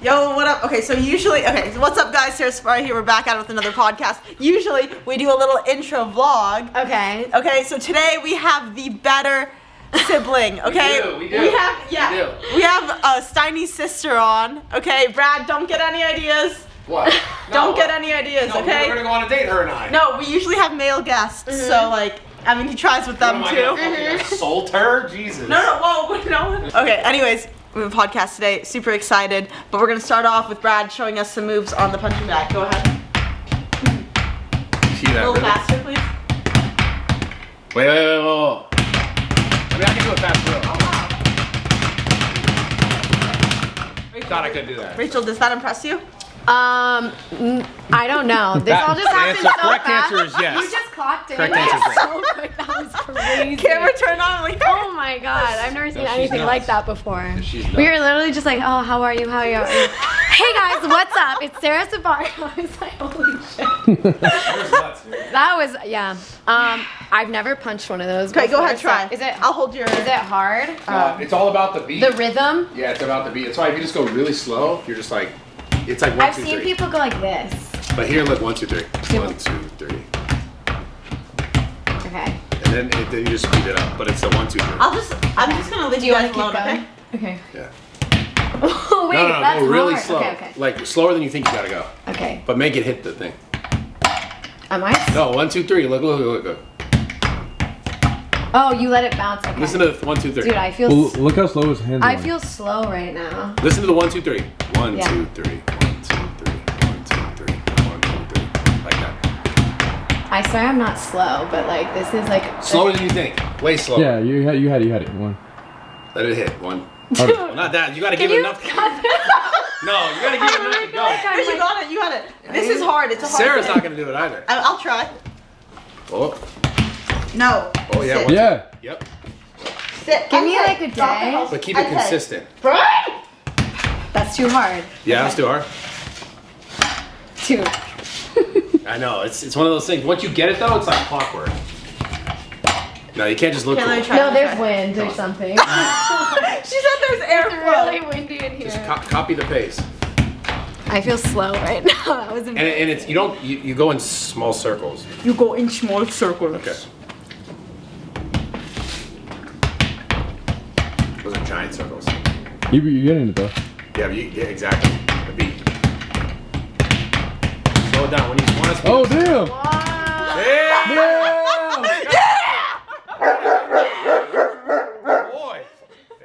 Yo, what up? Okay, so what's up guys? Sara here. We're back at it with another podcast. Usually we do a little intro vlog. Okay. Okay, so today we have the better sibling, okay? We do. We have Steiny'S sister on. Okay, Brad, don't get any ideas. What? Don't get any ideas, no, okay? We're gonna go on a date, her and I. No, we usually have male guests, so like, I mean, he tries with them too. Assault her? Jesus. No. Okay, anyways, we have a podcast today. Super excited, but we're gonna start off with Brad showing us some moves on the punching bag. Go ahead. See that? A little faster, please. Wait. I mean, I can do it fast, real. Rachel, Thought I could do that. Rachel, does that impress you? I don't know. This all just happened so correct fast. answer is yes. You just clocked in. Correct answer is yes. So quick. That was crazy. Camera turn on. Like, oh my god, I've never seen anything nuts. like that before. She's We were nuts. literally just like, oh, how are you? How are you? Hey guys, what's up? It's Sara Sabari. I was like, holy shit. That was, yeah. I've never punched one of those okay, before. go ahead, try. Is it? I'll hold your. Is it hard? It's all about the beat. The rhythm? Yeah, it's about the beat. That's why if you just go really slow, you're just like, it's like 1, I've 2, seen 3. people go like this. But here, look, 1, 2, 3. 1, 2, 3. Okay. And then you just speed it up. But it's the 1, 2, 3. I'm just gonna leave Do you you guys want to keep alone, going? okay? Okay. Yeah. Oh wait, No, that's go really hard. slow. Okay. Like slower than you think you gotta go. Okay. But make it hit the thing. Am I? No, 1, 2, 3. Look. Oh, you let it bounce. Okay. Listen to the 1, 2, 3. Dude, I feel. Well, look how slow his hands are. I feel slow right now. Listen to the 1, 2, 3. 1, Yeah. 2, 3. 1, 2, 3. 1, 2, 3. 1, 2, 3. Like that. I swear I'm not slow, but like this is like. Slower than you think. Way slower. Yeah, you had it. One. Let it hit. 1. Dude, Well, not that. You gotta give it enough. No, you gotta give it enough to go. No, you got it. This is hard. It's a hard Sarah's thing. not gonna do it either. I'll try. Oh. No. Oh yeah. Sit. 1, 2. Yeah. Yep. Sit. Give me Okay. like a Drop the day. house. But keep it Okay. consistent. Brian! That's too hard. Yeah, that's too hard. Too. I know. It's one of those things. Once you get it though, it's like clockwork. No, you can't just look. Okay, let me Cool. try. No, there's wind or something. She said there's airflow. It's really windy in here. Just copy the pace. I feel slow right now. That was And amazing. it's you go in small circles. You go in small circles. Okay. Those are giant circles. You're getting it though. Yeah, exactly. The beat. Slow it down when you want to speed. Oh damn! Good boy.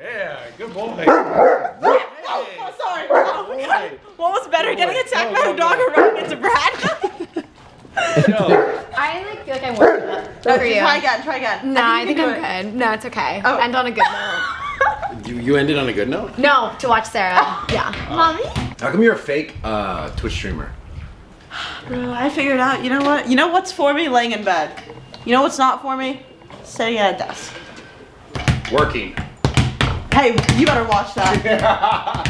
Yeah, good boy. Oh, sorry. Oh, God. What was better, getting attacked by a dog or running into Brad? I like feel like I warmed up. No, For you. try again. No, I think you I'm can do it. good. No, it's okay. Oh. End on a good note. You ended on a good note? No, to watch Sara. Yeah. Mommy? How come you're a fake Twitch streamer? I figured out, you know what? You know what's for me? Laying in bed. You know what's not for me? Sitting at a desk. Working. Hey, you better watch that.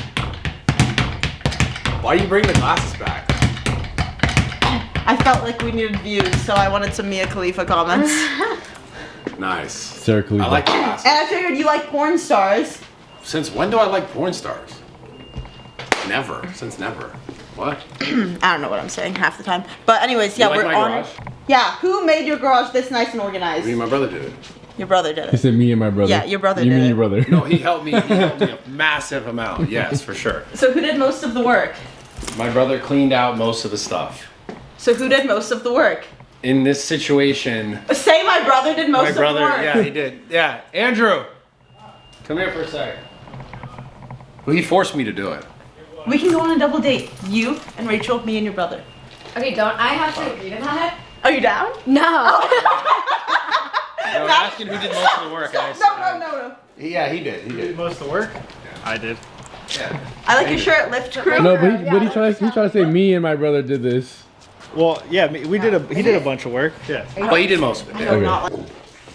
Why do you bring the glasses back? I felt like we needed views, so I wanted some Mia Khalifa comments. Nice. Sara Khalifa. I like the glasses. And I figured you like porn stars. Since when do I like porn stars? Never. Since never. What? I don't know what I'm saying half the time. But anyways, yeah, You like we're my on. garage? Yeah, who made your garage this nice and organized? Me and my brother did it. Your brother did He it. said me and my brother. Yeah, your brother You did mean it. your brother? No, he helped me. He helped me a massive amount. Yes, for sure. So who did most of the work? My brother cleaned out most of the stuff. So who did most of the work? In this situation, Say my brother did most my of brother, the work. yeah, he did. Yeah, Andrew, come here for a second. Well, he forced me to do it. We can go on a double date. You and Rachel, me and your brother. Okay, don't I have to agree to that? Are you down? No. They were asking who did most of the work. And I said, No. Yeah, he did. He did. Most of the work? I did. Yeah. I like your shirt, lift crew. No, but he tried to say me and my brother did this. Well, yeah, he did a bunch of work. Yeah. But he did most of it. I Yeah. know, not like.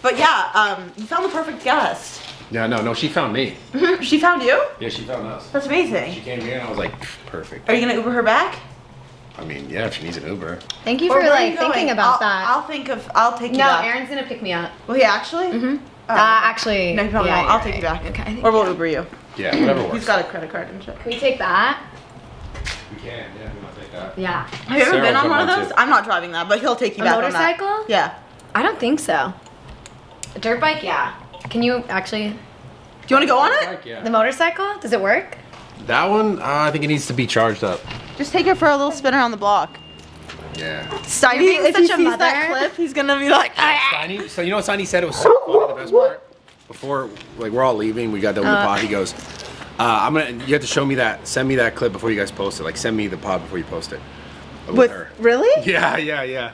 But yeah, you found the perfect guest. Yeah, no, she found me. She found you? Yeah, she found us. That's She amazing. came here and I was like, perfect. Are you gonna Uber her back? I mean, yeah, if she needs an Uber. Thank you Or for where are like you going? thinking about that. I'll take you No, back. Aaron's gonna pick me up. Will he actually? Mm-hmm. Oh. Actually, No, yeah, I'll you're take you right. back. Okay. Or we'll Uber you. Yeah, whatever works. He's got a credit card and shit. Can we take that? can. Yeah, we want to take that. Yeah. Have you ever Sarah been on will one of come on those? too. I'm not driving that, but he'll take you A back motorcycle? on that. Yeah. I don't think so. A dirt bike, yeah. Can you actually? Do you want to go on it? Like, yeah. The motorcycle? Does it work? That one, I think it needs to be charged up. Just take it for a little spin around the block. Yeah. Steiny, being if he such a sees that mother. clip, he's gonna be like, Steiny, so you know what Steiny said? It was so funny. The best part, before like we're all leaving, we got done with the pod. He goes, you have to show me that. Send me that clip before you guys post it. Like send me the pod before you post it. With her. Really? Yeah.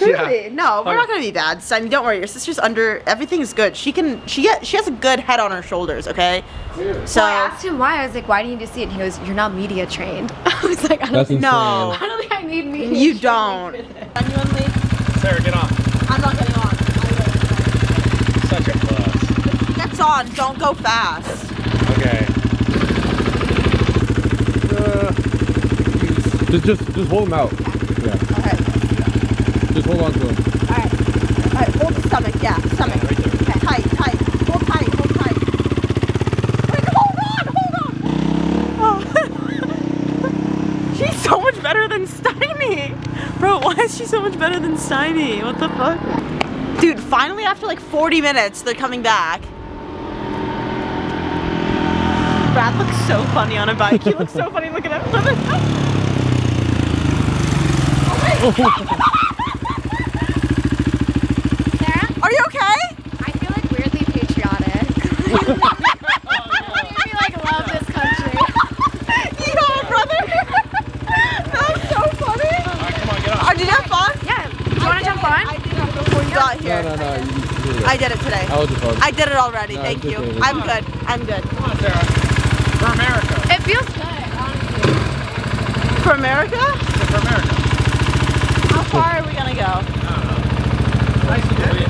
Really? No, we're not gonna be bad. Steiny, don't worry. Your sister's under. Everything is good. She has a good head on her shoulders. Okay. So I asked him why. I was like, why do you need to see it? And he goes, you're not media trained. I was like, I don't, That's think, insane. no. I don't think I need media You training don't. for this. Genuinely, Sarah, get on. I'm not getting on. Such a buzz. He gets on. Don't go fast. Okay. Just hold him out. Yeah. Okay. Just hold on to him. All right. All right. Hold the stomach. Yeah. Stomach. Yeah, right there. Okay. Tight. Hold tight. Wait, hold on. Oh. She's so much better than Steiny. Bro, why is she so much better than Steiny? What the fuck? Dude, finally after like 40 minutes, they're coming back. Brad looks so funny on a bike. He looks so funny looking at him. Sarah, Are you okay? I feel like weirdly patriotic. I feel like love this country. Yo, brother. That was so funny. All right, come on, get on. Did you have fun? Yeah. Do you want to jump on? I did it before you got here. No. You did it. I did it today. How was your phone? I did it already. No, Thank it's you. okay. I'm good. Come on, Sarah. For America. It feels good, honestly. For America? For America. How far are we gonna go? Nice to meet you.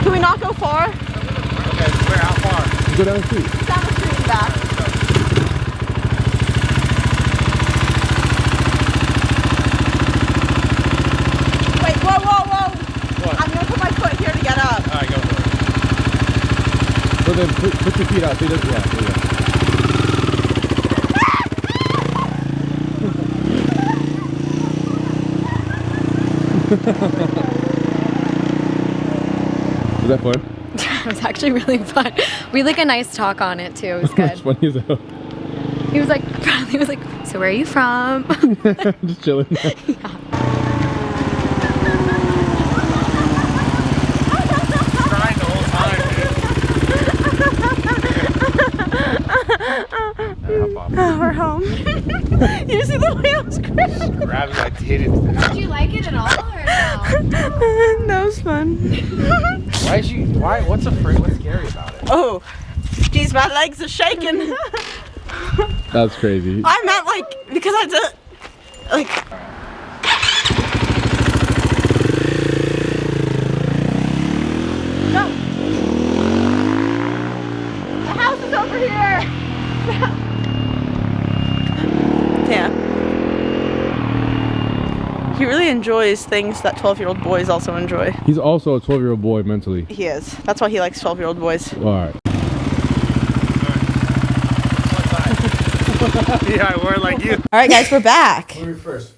Can we not go far? Okay, where? How far? You go down the street. Down the street and back. Wait, whoa. What? I'm gonna put my foot here to get up. All right, go for it. So then put your feet out. So he doesn't, yeah. Was that fun? It was actually really fun. We had like a nice talk on it too. It was That's good. funny as hell. He was like, so where are you from? Just chilling. Crying the whole time, Oh, we're home. You see the way I was crying? dude. Grab it, I did it. Did you like it at all or no? That was fun. What's scary about it? Oh, geez, my legs are shaking. That's crazy. I meant like, because I did, like. No. The house is over here. Damn. He really enjoys things that 12-year-old boys also enjoy. He's also a 12-year-old boy mentally. He is. That's why he likes 12-year-old boys. All right. Yeah, I wear like you. All right, guys, we're back. Where are you first?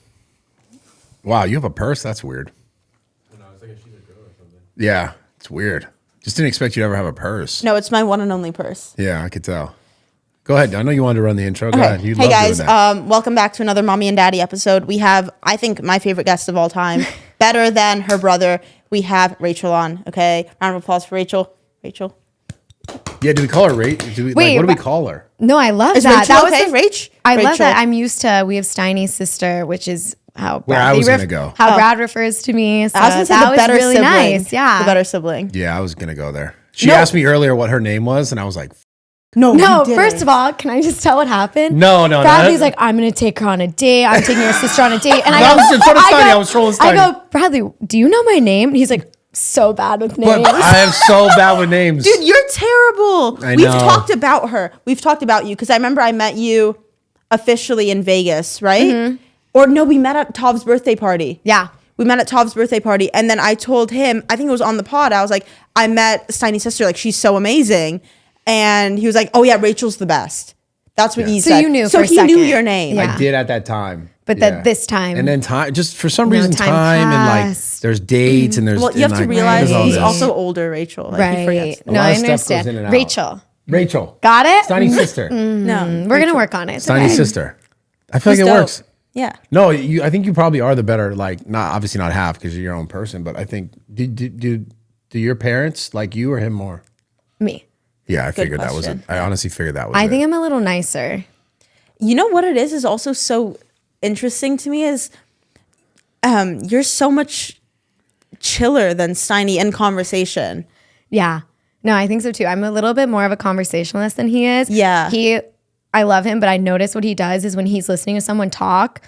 Wow, you have a purse? That's weird. No, it's like she's a girl or something. Yeah, it's weird. Just didn't expect you to ever have a purse. No, it's my one and only purse. Yeah, I could tell. Go ahead. I know you wanted to run the intro. Go ahead. You Hey love guys, doing that. welcome back to another Mommy and Daddy episode. We have, I think, my favorite guest of all time, better than her brother. We have Rachel on. Okay, round of applause for Rachel. Rachel, Yeah, do we call her Rach? Wait, what do we but- call her? No, I love is that. Rachel That okay? was Rach? I love Rachel. that. I'm used to. We have Steiny'S sister, which is how Where I Bradley was gonna go. How Oh. Brad refers to me. So I was gonna say that the was better really sibling. nice. Yeah. the better sibling. Yeah, I was gonna go there. She No. asked me earlier what her name was, and I was like, No, No, you didn't. first of all, can I just tell what happened? No. Bradley's like, I'm gonna take her on a date. I'm taking your sister on a date, and I I go, was in front of Steiny. I was trolling I Steiny. go, Bradley, do you know my name? And he's like, so bad with names. But I am so bad with names. Dude, you're terrible. I We've know. talked about her. We've talked about you because I remember I met you officially in Vegas, right? Or no, we met at Tov's birthday party. Yeah. We met at Tov's birthday party, and then I told him, I think it was on the pod, I was like, I met Steiny's sister, like, she's so amazing. And he was like, oh yeah, Rachel's the best. That's what he So said. you knew So for a he knew second. your name. Yeah. I did at that time. But that this time. And then time, just for some No, reason, time time and like passed. there's dates and there's. Well, you have to and, like, realize there's all he's this. also older, Rachel. Like, he right. forgets. No, lot I of stuff goes understand. in and out. Rachel. Rachel. Got it? Steiny's sister. No, We're going to work on it. Steiny's Okay. sister. I feel like He's it dope. works. Yeah. No, I think you probably are the better, like, not obviously not half because you're your own person, but I think, do your parents like you or him more? Me. Yeah, I figured that was it. question. I honestly figured that was I it. think I'm a little nicer. You know what it is also so interesting to me is you're so much chiller than Steiny in conversation. Yeah. No, I think so too. I'm a little bit more of a conversationalist than he is. Yeah. I love him, but I notice what he does is when he's listening to someone talk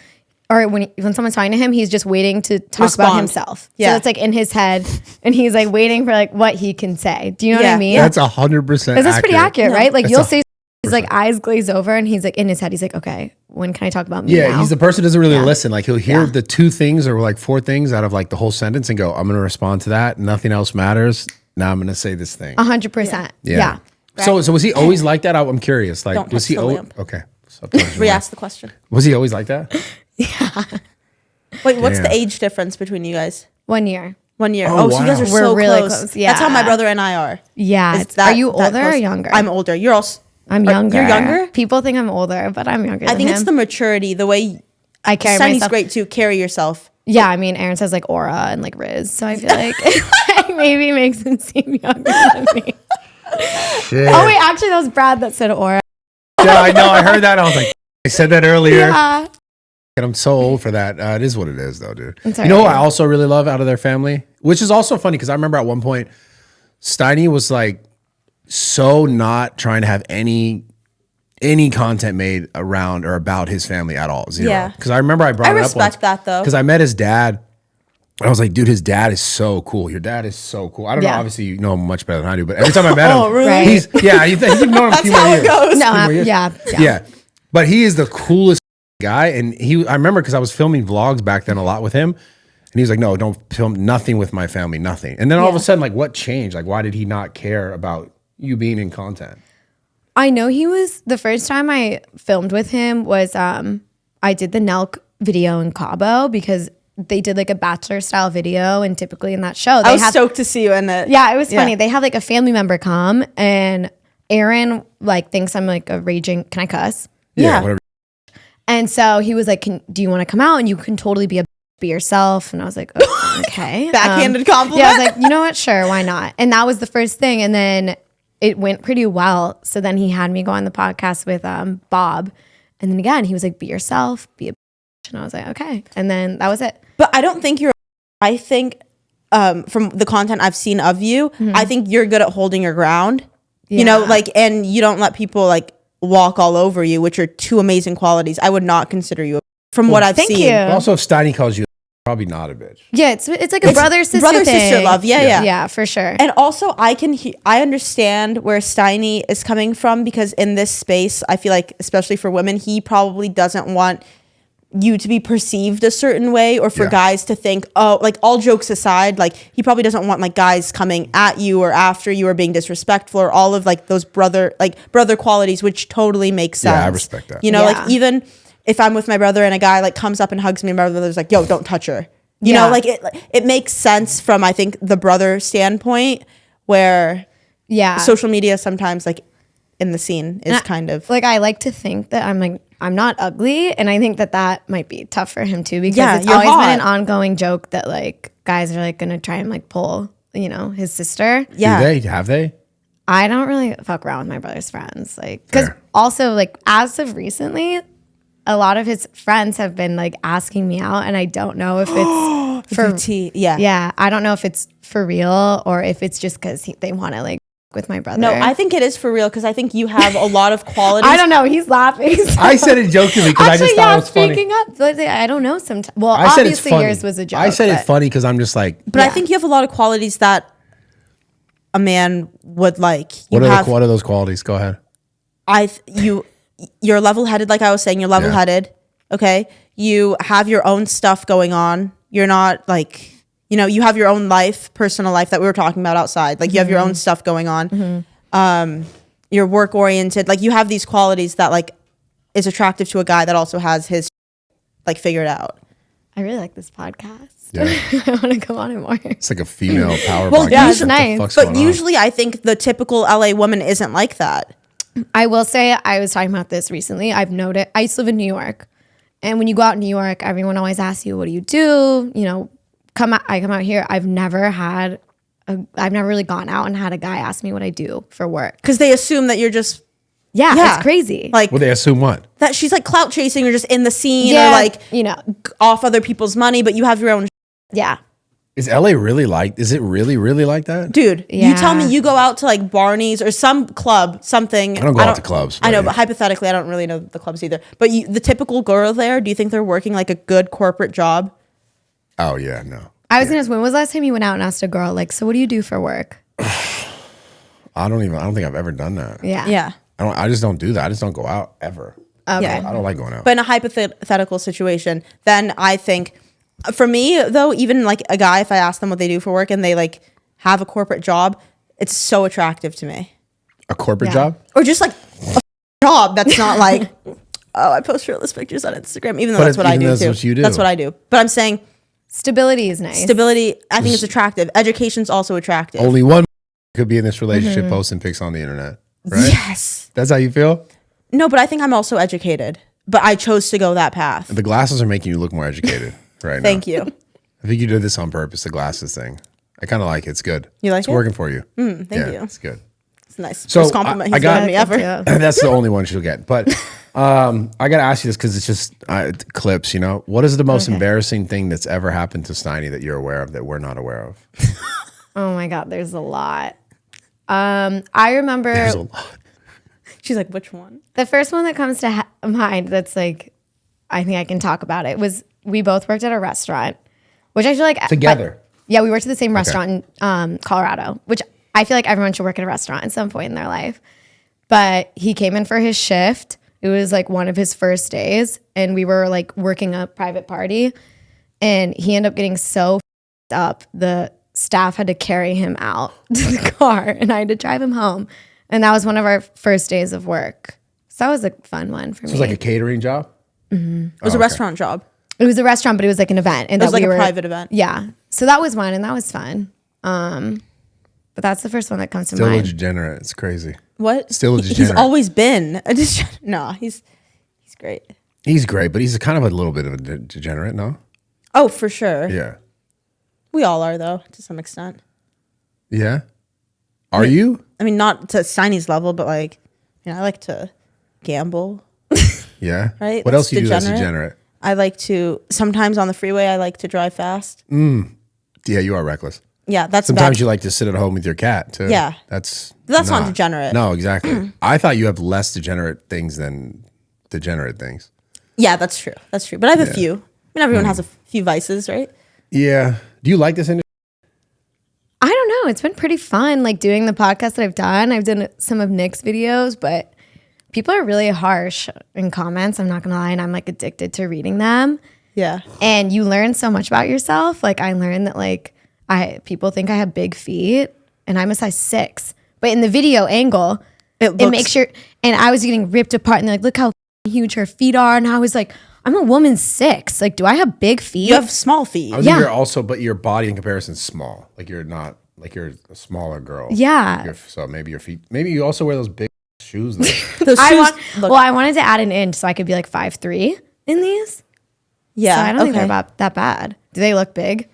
or when someone's talking to him, he's just waiting to talk about Respond. himself. Yeah. So it's like in his head and he's like waiting for like what he can say. Do you know what I Yeah. mean? That's 100%. Because that's pretty accurate, right? Like That's you'll say he's like eyes glaze over and he's like in his head, he's like, okay, when can I talk about me Yeah, now? he's the person who doesn't really listen. Like he'll hear the 2 things or like 4 things out of like the whole sentence and go, I'm going to respond to that. Nothing else matters. Now I'm going to say this thing. 100%. Yeah. So was he always like that? I'm curious. Like, Don't was touch he the always lamp. okay? So I'm telling you Re-ask the question. was he always like that? Wait, what's Damn. the age difference between you guys? 1 year. 1 year. Oh, Oh, so you guys wow. are We're so really close. close, yeah. That's how my brother and I are. Yeah. Is that- Are you that older or close. younger? I'm older. You're also. I'm younger. You're younger? People think I'm older, but I'm younger. I think than it's him. the maturity, the way I carry Steiny's myself. great too. Carry yourself. Yeah, I mean, Aaron says like aura and like Riz, so I feel like it maybe makes him seem younger than me. Shit. Oh wait, actually, that was Brad that said aura. Yeah, I know. I heard that. I was like, I said that earlier. Yeah. And I'm so old for that. It is what it is, though, dude. It's You know who alright. I also really love out of their family? Which is also funny because I remember at one point, Steiny was like so not trying to have any content made around or about his family at all. Zero. Yeah. Because I remember I brought I it up once. respect that though. Because I met his dad. And I was like, dude, his dad is so cool. Your dad is so cool. I don't know. Yeah. Obviously, you know him much better than I do. But every time I met him, Oh, really? Right. he's you've known him a That's few more how years. it goes. No, more years? yeah. Yeah. But he is the coolest guy. And I remember because I was filming vlogs back then a lot with him. And he was like, no, don't film nothing with my family, nothing. And then all of a sudden, like, what changed? Like, why did he not care about you being in content? I know he was the first time I filmed with him was I did the Nelk video in Cabo because they did like a bachelor style video, and typically in that show they I was have stoked to see you in it. yeah, it was funny. They have like a family member come, and Aaron like thinks I'm like a raging. Can I cuss? Yeah. Whatever. And so he was like, do you want to come out and you can totally be yourself? And I was like, oh, okay. Backhanded compliment. Yeah, I was like, you know what? Sure, why not? And that was the first thing. And then it went pretty well. So then he had me go on the podcast with Bob. And then again, he was like, be yourself, be a bitch. And I was like, okay. And then that was it. But I don't think you're. I think from the content I've seen of you, I think you're good at holding your ground. You know, Yeah. like, and you don't let people like walk all over you, which are 2 amazing qualities. I would not consider you from what I've thank seen. you. Also, if Steiny calls you, probably not a bitch. Yeah, it's like a brother-sister brother-sister thing. love. Yeah. Yeah, for sure. And also, I understand where Steiny is coming from because in this space, I feel like, especially for women, he probably doesn't want you to be perceived a certain way or for Yeah. guys to think, oh, like all jokes aside, like he probably doesn't want like guys coming at you or after you or being disrespectful or all of like those brother qualities, which totally makes sense. Yeah, I respect that. You know, Yeah. like even if I'm with my brother and a guy like comes up and hugs me and my brother's like, yo, don't touch her. You Yeah. know, like it makes sense from, I think, the brother standpoint where yeah. social media sometimes like in the scene is kind of like I like to think that I'm not ugly, and I think that might be tough for him too because Yeah, it's you're always hot. been an ongoing joke that like guys are like gonna try and like pull his sister. yeah. Do they? Have they? I don't really fuck around with my brother's friends, like because Fair. also like as of recently, a lot of his friends have been like asking me out, and I don't know if it's for Yeah. yeah, I don't know if it's for real or if it's just because they want to like with my brother. No, I think it is for real because I think you have a lot of qualities. I don't know. He's laughing. I said it jokingly because I just thought it was funny. speaking up, like, I don't know. Sometimes, well, I said it's obviously funny. yours was a joke. I said but- it's funny because I'm just like, But I Yeah. think you have a lot of qualities that a man would like. You what are those qualities? Go ahead. You're level-headed, like I was saying. You're level-headed. Okay, you have your own stuff going on. You're not like, you have your own life, personal life that we were talking about outside. Like you have your own stuff going on. You're work-oriented. Like you have these qualities that like is attractive to a guy that also has his like figured out. I really like this podcast. Yeah. I want to go on it more. It's like a female power Well, podcast. yeah, it's What the nice. fuck's But going on? usually I think the typical LA woman isn't like that. I will say, I was talking about this recently. I've noticed, I used to live in New York. And when you go out in New York, everyone always asks you, what do you do? You know, I come out here. I've never really gone out and had a guy ask me what I do for work. Because they assume that you're just Yeah, it's crazy. like Well, they assume what? that she's like clout chasing or just in the scene yeah, or like you know, off other people's money, but you have your own. yeah. Is LA really like? Is it really like that? Dude, you tell me Yeah. you go out to like Barney's or some club, something. I don't go out to clubs, I know, buddy. but hypothetically, I don't really know the clubs either. But the typical girl there, do you think they're working like a good corporate job? Oh yeah, no. I was gonna ask, when was the last time you went out and asked a girl, like, so what do you do for work? I don't think I've ever done that. Yeah. Yeah. I just don't do that. I just don't go out ever. Okay. Yeah. I don't like going out. But in a hypothetical situation, then I think, for me though, even like a guy, if I ask them what they do for work and they like have a corporate job, it's so attractive to me. A corporate Yeah. job? Or just like a job that's not like, oh, I post shirtless pictures on Instagram, even though But that's what I even do that's too. what you do. That's what I do. But I'm saying Stability is nice. stability, I think it's attractive. Education's also attractive. Only one could be in this relationship posting pics on the internet, right? Yes. That's how you feel? No, but I think I'm also educated. But I chose to go that path. The glasses are making you look more educated right now. Thank you. I think you did this on purpose, the glasses thing. I kind of like it. It's good. You like it's it? working for you. Thank you. It's good. It's nice. So, First compliment I he's got- given me ever. Yeah. That's the only one she'll get. But I got to ask you this because it's just clips, you know? What is the most embarrassing thing that's ever happened to Steiny that you're aware of that we're not aware of? Oh my God, there's a lot. I remember There's a lot. She's like, which one? the first one that comes to mind that's like, I think I can talk about it, was we both worked at a restaurant, which I feel like Together? Yeah, we worked at the same restaurant in Colorado, which I feel like everyone should work at a restaurant at some point in their life. But he came in for his shift. It was like one of his first days, and we were like working a private party, and he ended up getting so up, the staff had to carry him out to the car, and I had to drive him home. And that was one of our first days of work. So that was a fun one for So me. it was like a catering job? It was a restaurant job. It was a restaurant, but it was like an event. And It was that like we a were, private event. Yeah. So that was one, and that was fun. But that's the first one that comes to Still a mind. degenerate. It's crazy. What? Still a He's degenerate. always been a degenerate. No, he's great. He's great, but he's kind of a little bit of a degenerate, no? Oh, for sure. Yeah. We all are, though, to some extent. Yeah? Are you? I mean, not to Steiny's level, but like, you know, I like to gamble. Yeah. Right? What That's else do you do that's degenerate. degenerate? I like to, sometimes on the freeway, I like to drive fast. Yeah, you are reckless. Yeah, that's Sometimes bad. you like to sit at home with your cat too. Yeah. That's not degenerate. No, exactly. I thought you have less degenerate things than degenerate things. Yeah, that's true. That's true. But I have a few. I mean, everyone has a few vices, right? Yeah. Do you like this industry? I don't know. It's been pretty fun, like doing the podcast that I've done. I've done some of Nick's videos, but people are really harsh in comments. I'm not going to lie. And I'm like addicted to reading them. Yeah. And you learn so much about yourself. Like I learned that like people think I have big feet and I'm a size 6. But in the video angle, it makes your, and I was getting ripped apart and they're like, look how huge her feet are. And I was like, I'm a woman 6. Like, do I have big feet? You have small feet. I was Yeah. You're also, but your body in comparison is small. Like you're not, like you're a smaller girl. Yeah. So maybe your feet, maybe you also wear those big shoes. Though. Those shoes, look, I wanted to add an inch so I could be like 5'3" in these. yeah. So I don't think they're okay. that bad. Do they look big?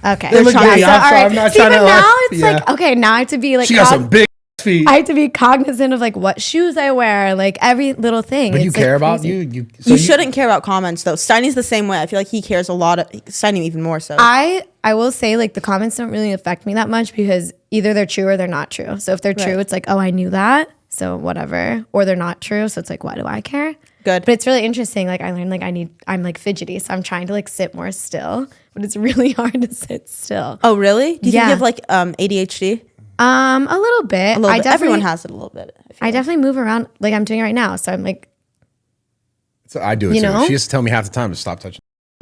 Okay. They look Yeah, big. so, I'm all sorry, right. I'm not See, trying but to, now like, it's yeah. like, okay, now I have to be like, She got some big feet. I have to be cognizant of like what shoes I wear, like every little thing. But you It's, like, care about crazy. so You shouldn't care about comments, though. Steiny's the same way. I feel like he cares a lot. Steiny even more so. I will say like the comments don't really affect me that much because either they're true or they're not true. So if they're true, Right. it's like, oh, I knew that, so whatever. Or they're not true, so it's like, why do I care? Good. But it's really interesting. Like I learned like I'm like fidgety, so I'm trying to like sit more still, but it's really hard to sit still. Oh, really? Do you think Yeah. you have like ADHD? A little bit. A little bit. Definitely- Everyone has it a little bit. I feel I like. definitely move around like I'm doing right now. So I'm like, So I do it You too. know? She used to tell me half the time to stop touching.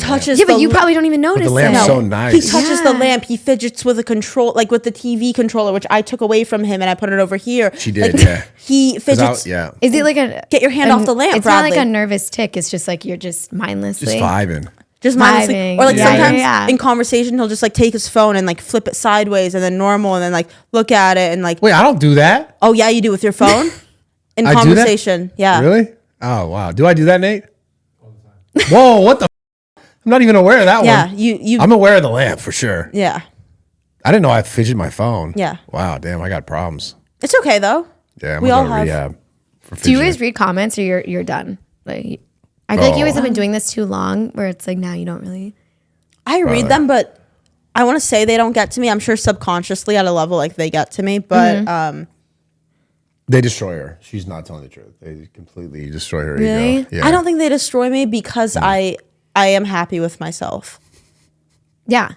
touches. Yeah, but the you probably don't even notice the lamp's it. so nice. He touches the Yeah. lamp. He fidgets with a control, like with the TV controller, which I took away from him and I put it over here. She did, Like, yeah. He 'Cause fidgets. yeah. Is it like a Get your hand off the lamp, It's not like Bradley. a nervous tick. It's just like you're just mindlessly. Just vibing. Just mindlessly, Vibing. or like Yeah, sometimes yeah. in conversation he'll just like take his phone and like flip it sideways and then normal and then like look at it and like, Wait, I don't do that. oh yeah, you do with your phone in I do that? conversation. Yeah, Really? Oh wow. Do I do that, Nate? Whoa, what the? I'm not even aware of that yeah. one. You I'm aware of the lamp for sure. yeah. I didn't know I fidget my phone. Yeah. Wow, damn, I got problems. It's okay though. Yeah, I'm We gonna all go to have- rehab. For Do you fidgeting. always read comments or you're done? Like, I feel like you Oh. guys have been doing this too long where it's like now you don't really. I read them, but I want to say they don't get to me. I'm sure subconsciously at a level like they get to me, but They destroy her. She's not telling the truth. They completely destroy her Really? ego. Yeah. I don't think they destroy me because I am happy with myself Yeah.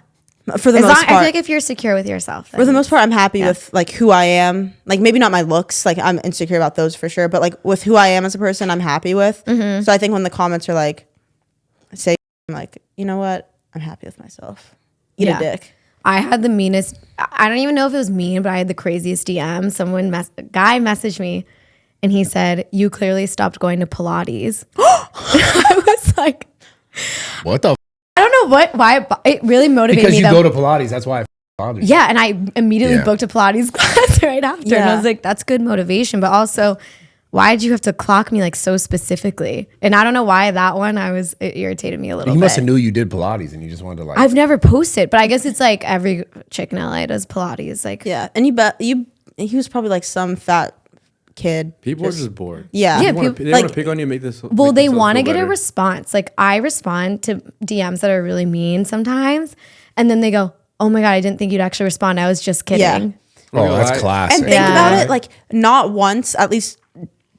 for the As most long, I part. feel like if you're secure with yourself, For the then- most part, I'm happy with like who I am. Like maybe not my looks. Like I'm insecure about those for sure. But like with who I am as a person, I'm happy with. So I think when the comments are like, say, I'm like, you know what? I'm happy with myself. Eat Yeah. a dick. I had the meanest. I don't even know if it was mean, but I had the craziest DM. A guy messaged me, and he said, "You clearly stopped going to Pilates." I was like, What the? I don't know why it really motivated Because me. you though. go to Pilates. That's why I bothered you. Yeah, and I immediately Yeah. booked a Pilates class right after, and I Yeah. was like, "That's good motivation." But also, why did you have to clock me like so specifically? And I don't know why that one. It irritated me a little. You must bit. have knew you did Pilates and you just wanted to like. I've never posted, but I guess it's like every chick in LA does Pilates. Like, Yeah. And he was probably like some fat kid. People are just bored. Yeah. Yeah, They want people- to like- pick on you and make this. well, make they themselves want to feel get a better. response. Like, I respond to DMs that are really mean sometimes, and then they go, "Oh my god, I didn't think you'd actually respond. I was just kidding." Yeah. Oh, that's I- classic. And think Yeah. about it, like not once, at least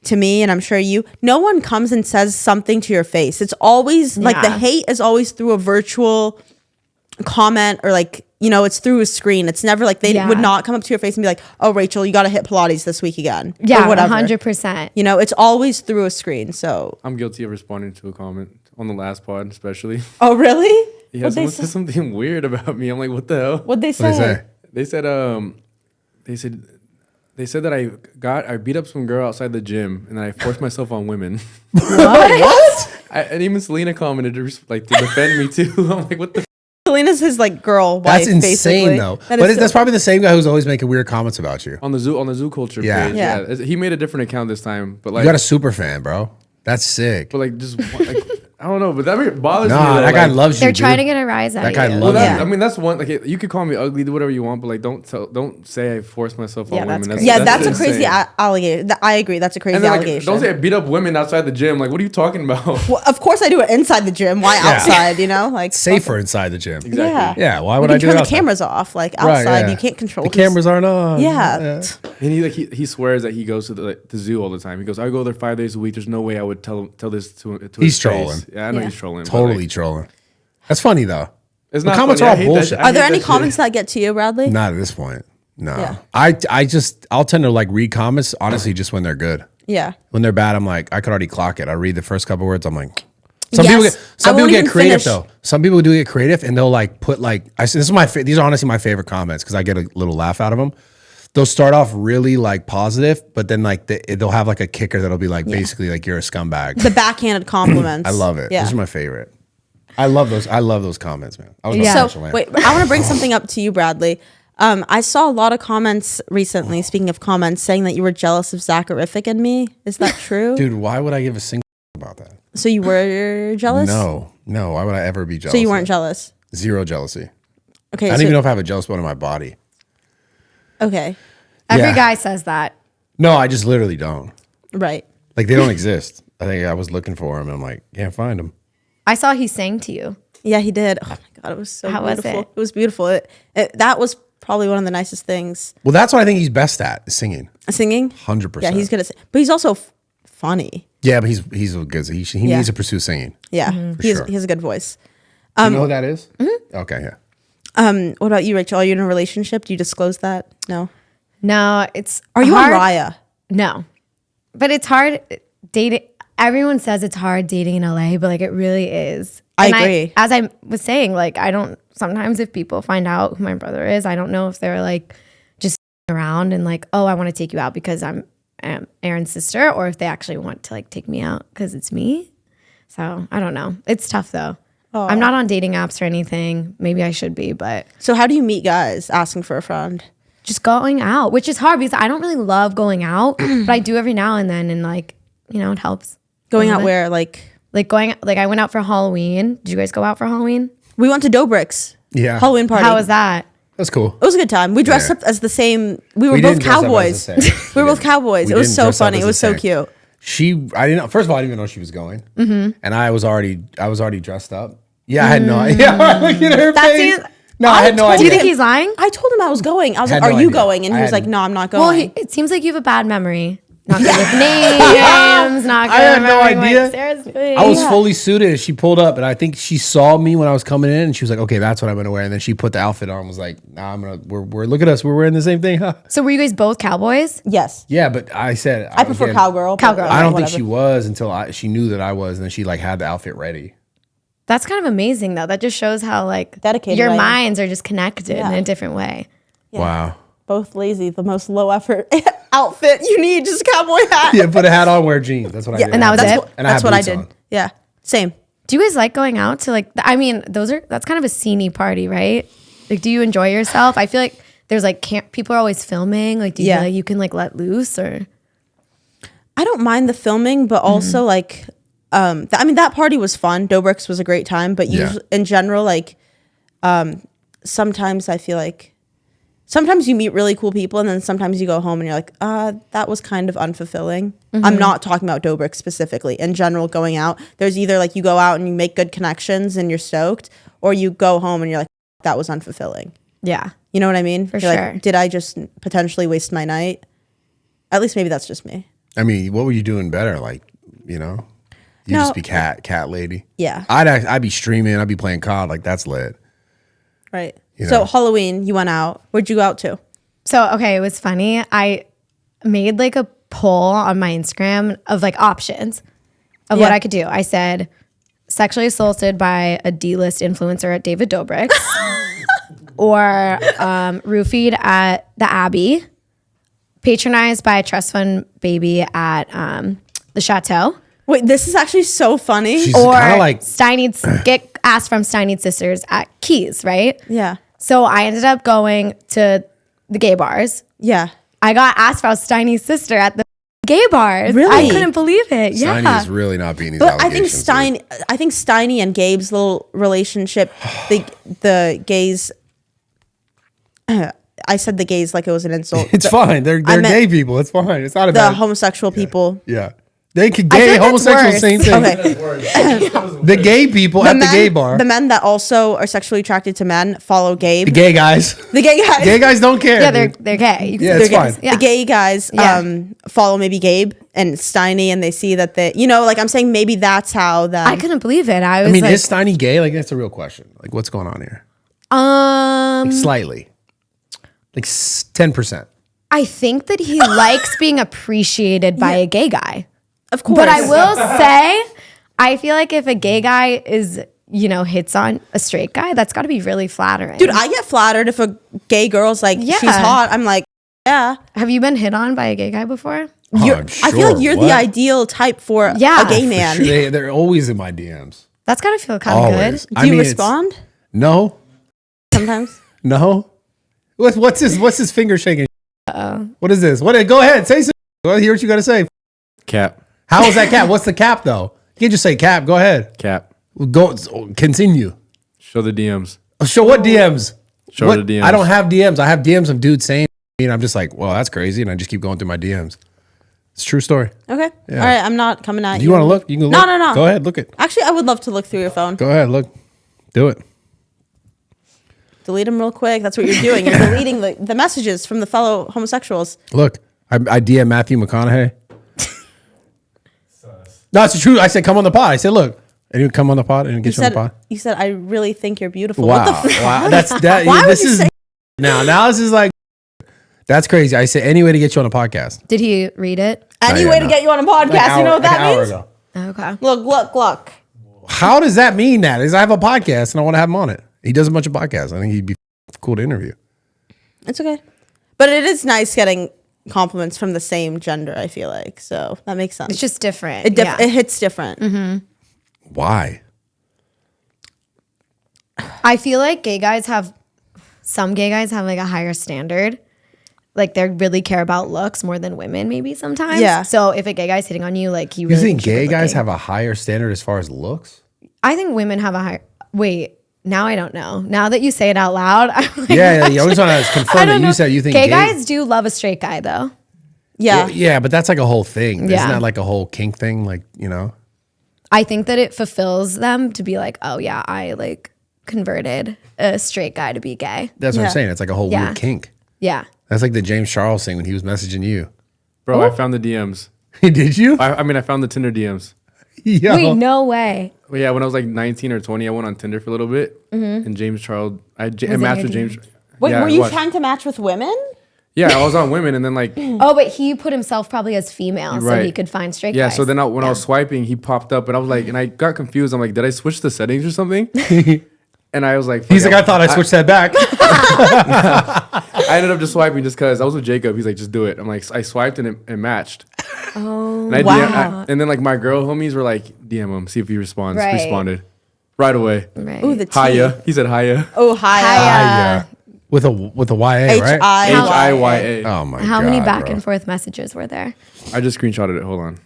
to me, and I'm sure you, no one comes and says something to your face. It's always like the Yeah. hate is always through a virtual comment or like, you know, it's through a screen. It's never like they Yeah. would not come up to your face and be like, "Oh, Rachel, you got to hit Pilates this week again." Yeah, or whatever. 100%. You know, it's always through a screen. So, I'm guilty of responding to a comment on the last pod, especially. oh really? Yeah, What'd they someone say? said something weird about me. I'm like, what the hell? What'd they say? What they say? They said, they said that I beat up some girl outside the gym and I forced myself on women. What? And even Selena commented to defend me too. I'm like, what the? Selena's his like girl wife. That's insane basically. though. That But is that's so- probably the same guy who's always making weird comments about you. On the zoo culture Yeah. page. Yeah. Yeah. He made a different account this time, but like, You got a super fan, bro. That's sick. but like just like I don't know, but that bothers me. Nah, though, that guy like, loves you. They're trying to dude. get a rise out That of guy you. loves Yeah. you. I mean, that's one. Like, you could call me ugly, do whatever you want, but like, don't say I forced myself on Yeah, that's women. crazy. Yeah, that's a insane. crazy allegation. I agree. That's a crazy And then, like, allegation. don't say I beat up women outside the gym. Like, what are you talking about? Well, of course I do it inside the gym. Why outside? You know, like Safer inside the gym. Exactly. Yeah. Yeah, why You would can I do turn that? the outside? cameras off. Like Right, outside, yeah. you can't control The cameras aren't on. Yeah. And he swears that he goes to the zoo all the time. He goes, I go there 5 days a week. There's no way I would tell this to He's his face." trolling. Yeah, I know Yeah. he's trolling. but, Totally like, trolling. That's funny though. it's The not comments funny. are I all hate that bullshit. shit. I Are there hate any that shit. comments that get to you, Bradley? Not at this point. No. Yeah. I'll tend to like read comments honestly just when they're good. Yeah. When they're bad, I'm like, I could already clock it. I read the first couple words. I'm like, Yes. I some people won't get even creative finish. though. Some people do get creative and they'll like put like these are honestly my favorite comments because I get a little laugh out of them. They'll start off really like positive, but then like they'll have like a kicker that'll be like basically like you're a scumbag. The backhanded compliments. I love it. Yeah. Those are my favorite. I love those comments, man. I was Yeah. on So social wait, I want to bring something up to you, Bradley. I saw a lot of comments recently. Speaking of comments, saying that you were jealous of Zacharific and me. Is that true? Dude, why would I give a single about that? So you were jealous? No. Why would I ever be jealous? So you weren't jealous. Zero jealousy. Okay. I don't even know if I have a jealous bone in my body. Okay. Every Yeah. guy says that. No, I just literally don't. Right. Like they don't exist. I think I was looking for them and I'm like, can't find them. I saw he sang to you. Yeah, he did. Oh my god, it was so How was beautiful. it? It was beautiful. That was probably one of the nicest things. Well, that's what I think he's best at, is singing. Singing. 100%. Yeah, he's good at. But he's also funny. Yeah, but he's good. He Yeah. needs to pursue singing. Yeah, sure. he has a good voice. You know who that is? Okay, yeah. What about you, Rachel? Are you in a relationship? Do you disclose that? No. No, it's Are you hard. on Raya? No, but it's hard dating. everyone says it's hard dating in LA, but like it really is. I And agree. as I was saying, like I don't, sometimes if people find out who my brother is, I don't know if they're like just around and like, oh, I want to take you out because I'm Aaron's sister, or if they actually want to like take me out because it's me. So I don't know. It's tough though. I'm not on dating apps or anything. Maybe I should be, but So how do you meet guys asking for a friend? just going out, which is hard because I don't really love going out, but I do every now and then, and like, you know, it helps. Going Doesn't out it? where? Like I went out for Halloween. Did you guys go out for Halloween? we went to Dobrik's Yeah. Halloween party. How was that? That's cool. It was a good time. We dressed Yeah. up as the same. We were We both didn't dress up as cowboys. the same. We were both cowboys. We It was didn't so dress up funny. as It was the so same. cute. I didn't. First of all, I didn't even know she was going, and I was already dressed up. Yeah, I had no idea. Look at her That face. seems- No, I had no told idea. Do you think he's lying? I told him I was going. I was Had like, no "Are you idea. going?" And I he was had- like, "No, I'm not Well, going." it seems like you have a bad memory. Not good with names. Not good I had with no remembering what idea. Sarah's doing. I was fully suited, and she pulled up, and I think she saw me when I was coming in, and she was like, "Okay, that's what I'm gonna wear." And then she put the outfit on, and was like, "Nah, we're look at us, we're wearing the same thing." Huh? So were you guys both cowboys? Yes, Yeah, but I said I prefer again, cowgirl. but Cowgirl. I don't think whatever. she was until she knew that I was, and then she like had the outfit ready. That's kind of amazing though. That just shows how like Dedicated your I am. minds are just connected Yeah. in a different way. Wow. Both lazy. The most low effort outfit you need, just a cowboy hat. Yeah, put a hat on, wear jeans. That's what I did. and that was that's it? What, And that's had what I boots did. on. Yeah, same. Do you guys like going out to like? I mean, that's kind of a sceney party, right? Like, do you enjoy yourself? I feel like there's like people are always filming. Like, do you Yeah. feel like you can like let loose or? I don't mind the filming, but also like, I mean, that party was fun. Dobrik's was a great time, but Yeah. usually, in general, like, sometimes I feel like sometimes you meet really cool people, and then sometimes you go home and you're like, that was kind of unfulfilling. I'm not talking about Dobrik's specifically. In general, going out, there's either like you go out and you make good connections and you're stoked, or you go home and you're like, that was unfulfilling. Yeah. You know what I mean? For You're sure. Like, did I just potentially waste my night? At least maybe that's just me. I mean, what were you doing better? Like, you know, you No. just be cat lady. Yeah. I'd be streaming. I'd be playing COD. Like that's lit. Right. You So know. Halloween, you went out. Where'd you go out to? So, okay, it was funny. I made like a poll on my Instagram of like options of what Yeah. I could do. I said sexually assaulted by a D-list influencer at David Dobrik's or roofied at the Abbey, patronized by a trust fund baby at the Chateau, Wait, this is actually so funny. She's or kind of like Steiny'S, get asked from Steiny'S sisters at Keys, right? Yeah. So I ended up going to the gay bars. Yeah. I got asked about Steiny's sister at the gay bars. Really? I couldn't believe it. Steiny Yeah. is really not being these But I think allegations. I think Steiny and Gabe's little relationship, the gays. I said the gays like it was an insult. It's fine. They're I meant gay people. It's fine. It's not the about homosexual people. yeah. They could I gay, feel like that's homosexual, worse. same thing. Okay. The gay people at the gay bar. The men that also are sexually attracted to men follow Gabe. The gay guys. The gay guys. Gay guys don't care. Yeah, dude. they're gay. You can Yeah, say it's they're fine. gays. Yeah. The gay guys Yeah. follow maybe Gabe and Steiny, and they see that like I'm saying maybe that's how that. I couldn't believe it. I was I mean, like, is Steiny gay? Like that's a real question. Like what's going on here? um, Like, slightly. Like 10%. I think that he likes being appreciated by a gay guy. Of course. But I will say, I feel like if a gay guy is, hits on a straight guy, that's got to be really flattering. Dude, I get flattered if a gay girl's like, Yeah. she's hot. I'm like, yeah. have you been hit on by a gay guy before? I'm I feel like sure. you're What? the ideal type for Yeah. a gay For man. Sure, they're always in my DMs. That's got to feel kind of Always. good. Do you it's- respond No. sometimes? No. What's his finger shaking? What is this? Go ahead. Say something. Well, hear what you got to say. Cap. How is that cap? What's the cap though? You can't just say cap. Go ahead. Cap. Go continue. Show the DMs. Show what DMs? Show What? the DMs. I don't have DMs. I have DMs of dudes saying, and I'm just like, well, that's crazy, and I just keep going through my DMs. It's a true story. Okay. Yeah. All right. I'm not coming at Do you. you want to look? You can look. No. Go ahead. Look it. Actually, I would love to look through your phone. Go ahead. Look. Do it. Delete them real quick. That's what you're doing. You're deleting the messages from the fellow homosexuals. Look. I DM Matthew McConaughey. No, it's true. I said, come on the pod. I said, look. And you come on the pod and get you on the pod. You said, I really think you're beautiful. Wow. What the fuck? Wow. That's that. Why would this you is say- now this is like that's crazy. I said any way to get you on a podcast. Did he read it? Any yeah, way no. to get you on a podcast. You know what that means? Okay. Look. How does that mean that? Is I have a podcast and I want to have him on it. He does a bunch of podcasts. I think he'd be cool to interview. It's okay. But it is nice getting compliments from the same gender, I feel like. So that makes sense. It's just different. It hits different. Why? I feel like some gay guys have like a higher standard. Like they really care about looks more than women maybe sometimes. Yeah. So if a gay guy's hitting on you, like You think gay guys have a higher standard as far as looks? I think women have a higher. Wait, now I don't know. Now that you say it out loud, I'm like, Yeah, you always want to confirm that you said you think gay guys do love a straight guy though. Yeah. Yeah, but that's like a whole thing. Yeah. Isn't that like a whole kink thing? Like, I think that it fulfills them to be like, oh yeah, I like converted a straight guy to be gay. That's what Yeah. I'm saying. It's like a whole Yeah. weird kink. Yeah. That's like the James Charles thing when he was messaging you. Bro, I found the DMs. Did you? I found the Tinder DMs. Yo. Wait, no way. Well, yeah, when I was like 19 or 20, I went on Tinder for a little bit. And James Charles, I in matched your with James. Wait, yeah, were you what? trying to match with women? Yeah, I was on women and then like, Oh, but he put himself probably as female so Right. he could find straight yeah, guys. so then when I was swiping, he popped up and I was like, and I got confused. I'm like, did I switch the settings or something? And I was like, He's like, I thought I switched that back. I ended up just swiping just because I was with Jacob. He's like, just do it. I'm like, I swiped and it matched. Oh, And wow. and then like my girl homies were like, DM him, see if he responds. Right. Responded right away. right. Ooh, the T. Hiya. He said hiya. Oh, hi. Yeah. With a YA, right? HIYA. Oh my god. How many back bro. and forth messages were there? I just screenshotted it. Hold on.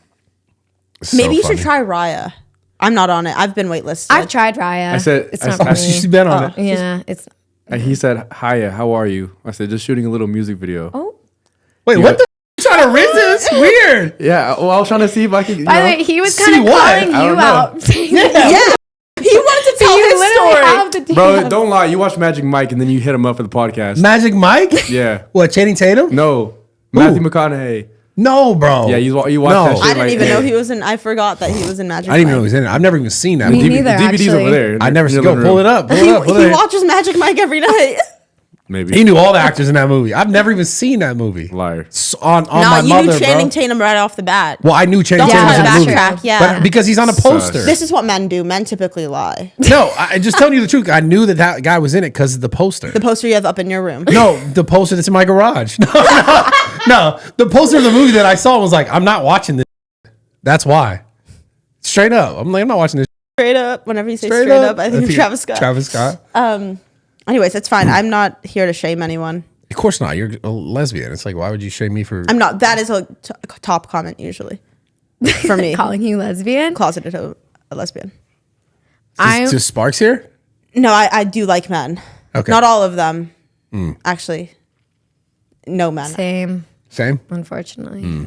So Maybe you should funny. try Raya. I'm not on it. I've been waitlisted. I've tried Raya. I said- it's I not said- for She's me. been on it. Yeah, it's. And he said, hiya, how are you? I said, just shooting a little music video. Oh, Wait, You what got- the? You trying to rinse this? Weird. Yeah, well, I was trying to see if I could, by the way, he was See kind of what? calling I you don't know. out. Yeah. He wanted to tell You his literally story. have the Bro, DMs. don't lie. You watch Magic Mike and then you hit him up for the podcast. Magic Mike? Yeah. What? Channing Tatum? No. Matthew McConaughey. No, bro. Yeah, you watch No. that shit. I didn't like, even know he was in. I forgot that he was in Magic. I didn't even know Mike. he was in it. I've never even seen that. Me movie. neither. DVD's actually. over there. I never in seen. the Go living pull room. it up. Pull He, it up. Pull he it up. watches Magic Mike every night. Maybe. He knew all the actors in that movie. I've never even seen that movie. Liar. On Nah, my you mother, knew Channing bro. Tatum right off the bat. Well, I knew Channing Don't Tatum try was in to the movie. backtrack. Yeah. But because he's on a poster. This is what men do. Men typically lie. No, I just telling you the truth. I knew that guy was in it because of the poster. The poster you have up in your room. No, the poster that's in my garage. No, the poster of the movie that I saw was like, I'm not watching this. That's why. Straight up. I'm like, I'm not watching this. Straight up. Whenever you say straight up, I think of Travis Scott. Travis Scott. Anyways, it's fine. I'm not here to shame anyone. Of course not. You're a lesbian. It's like, why would you shame me for? I'm not. That is a top comment usually for me. calling you lesbian. Closeted a lesbian. Just Sparks here? No, I do like men. Okay. Not all of them. Actually, no men. Same, Same? unfortunately.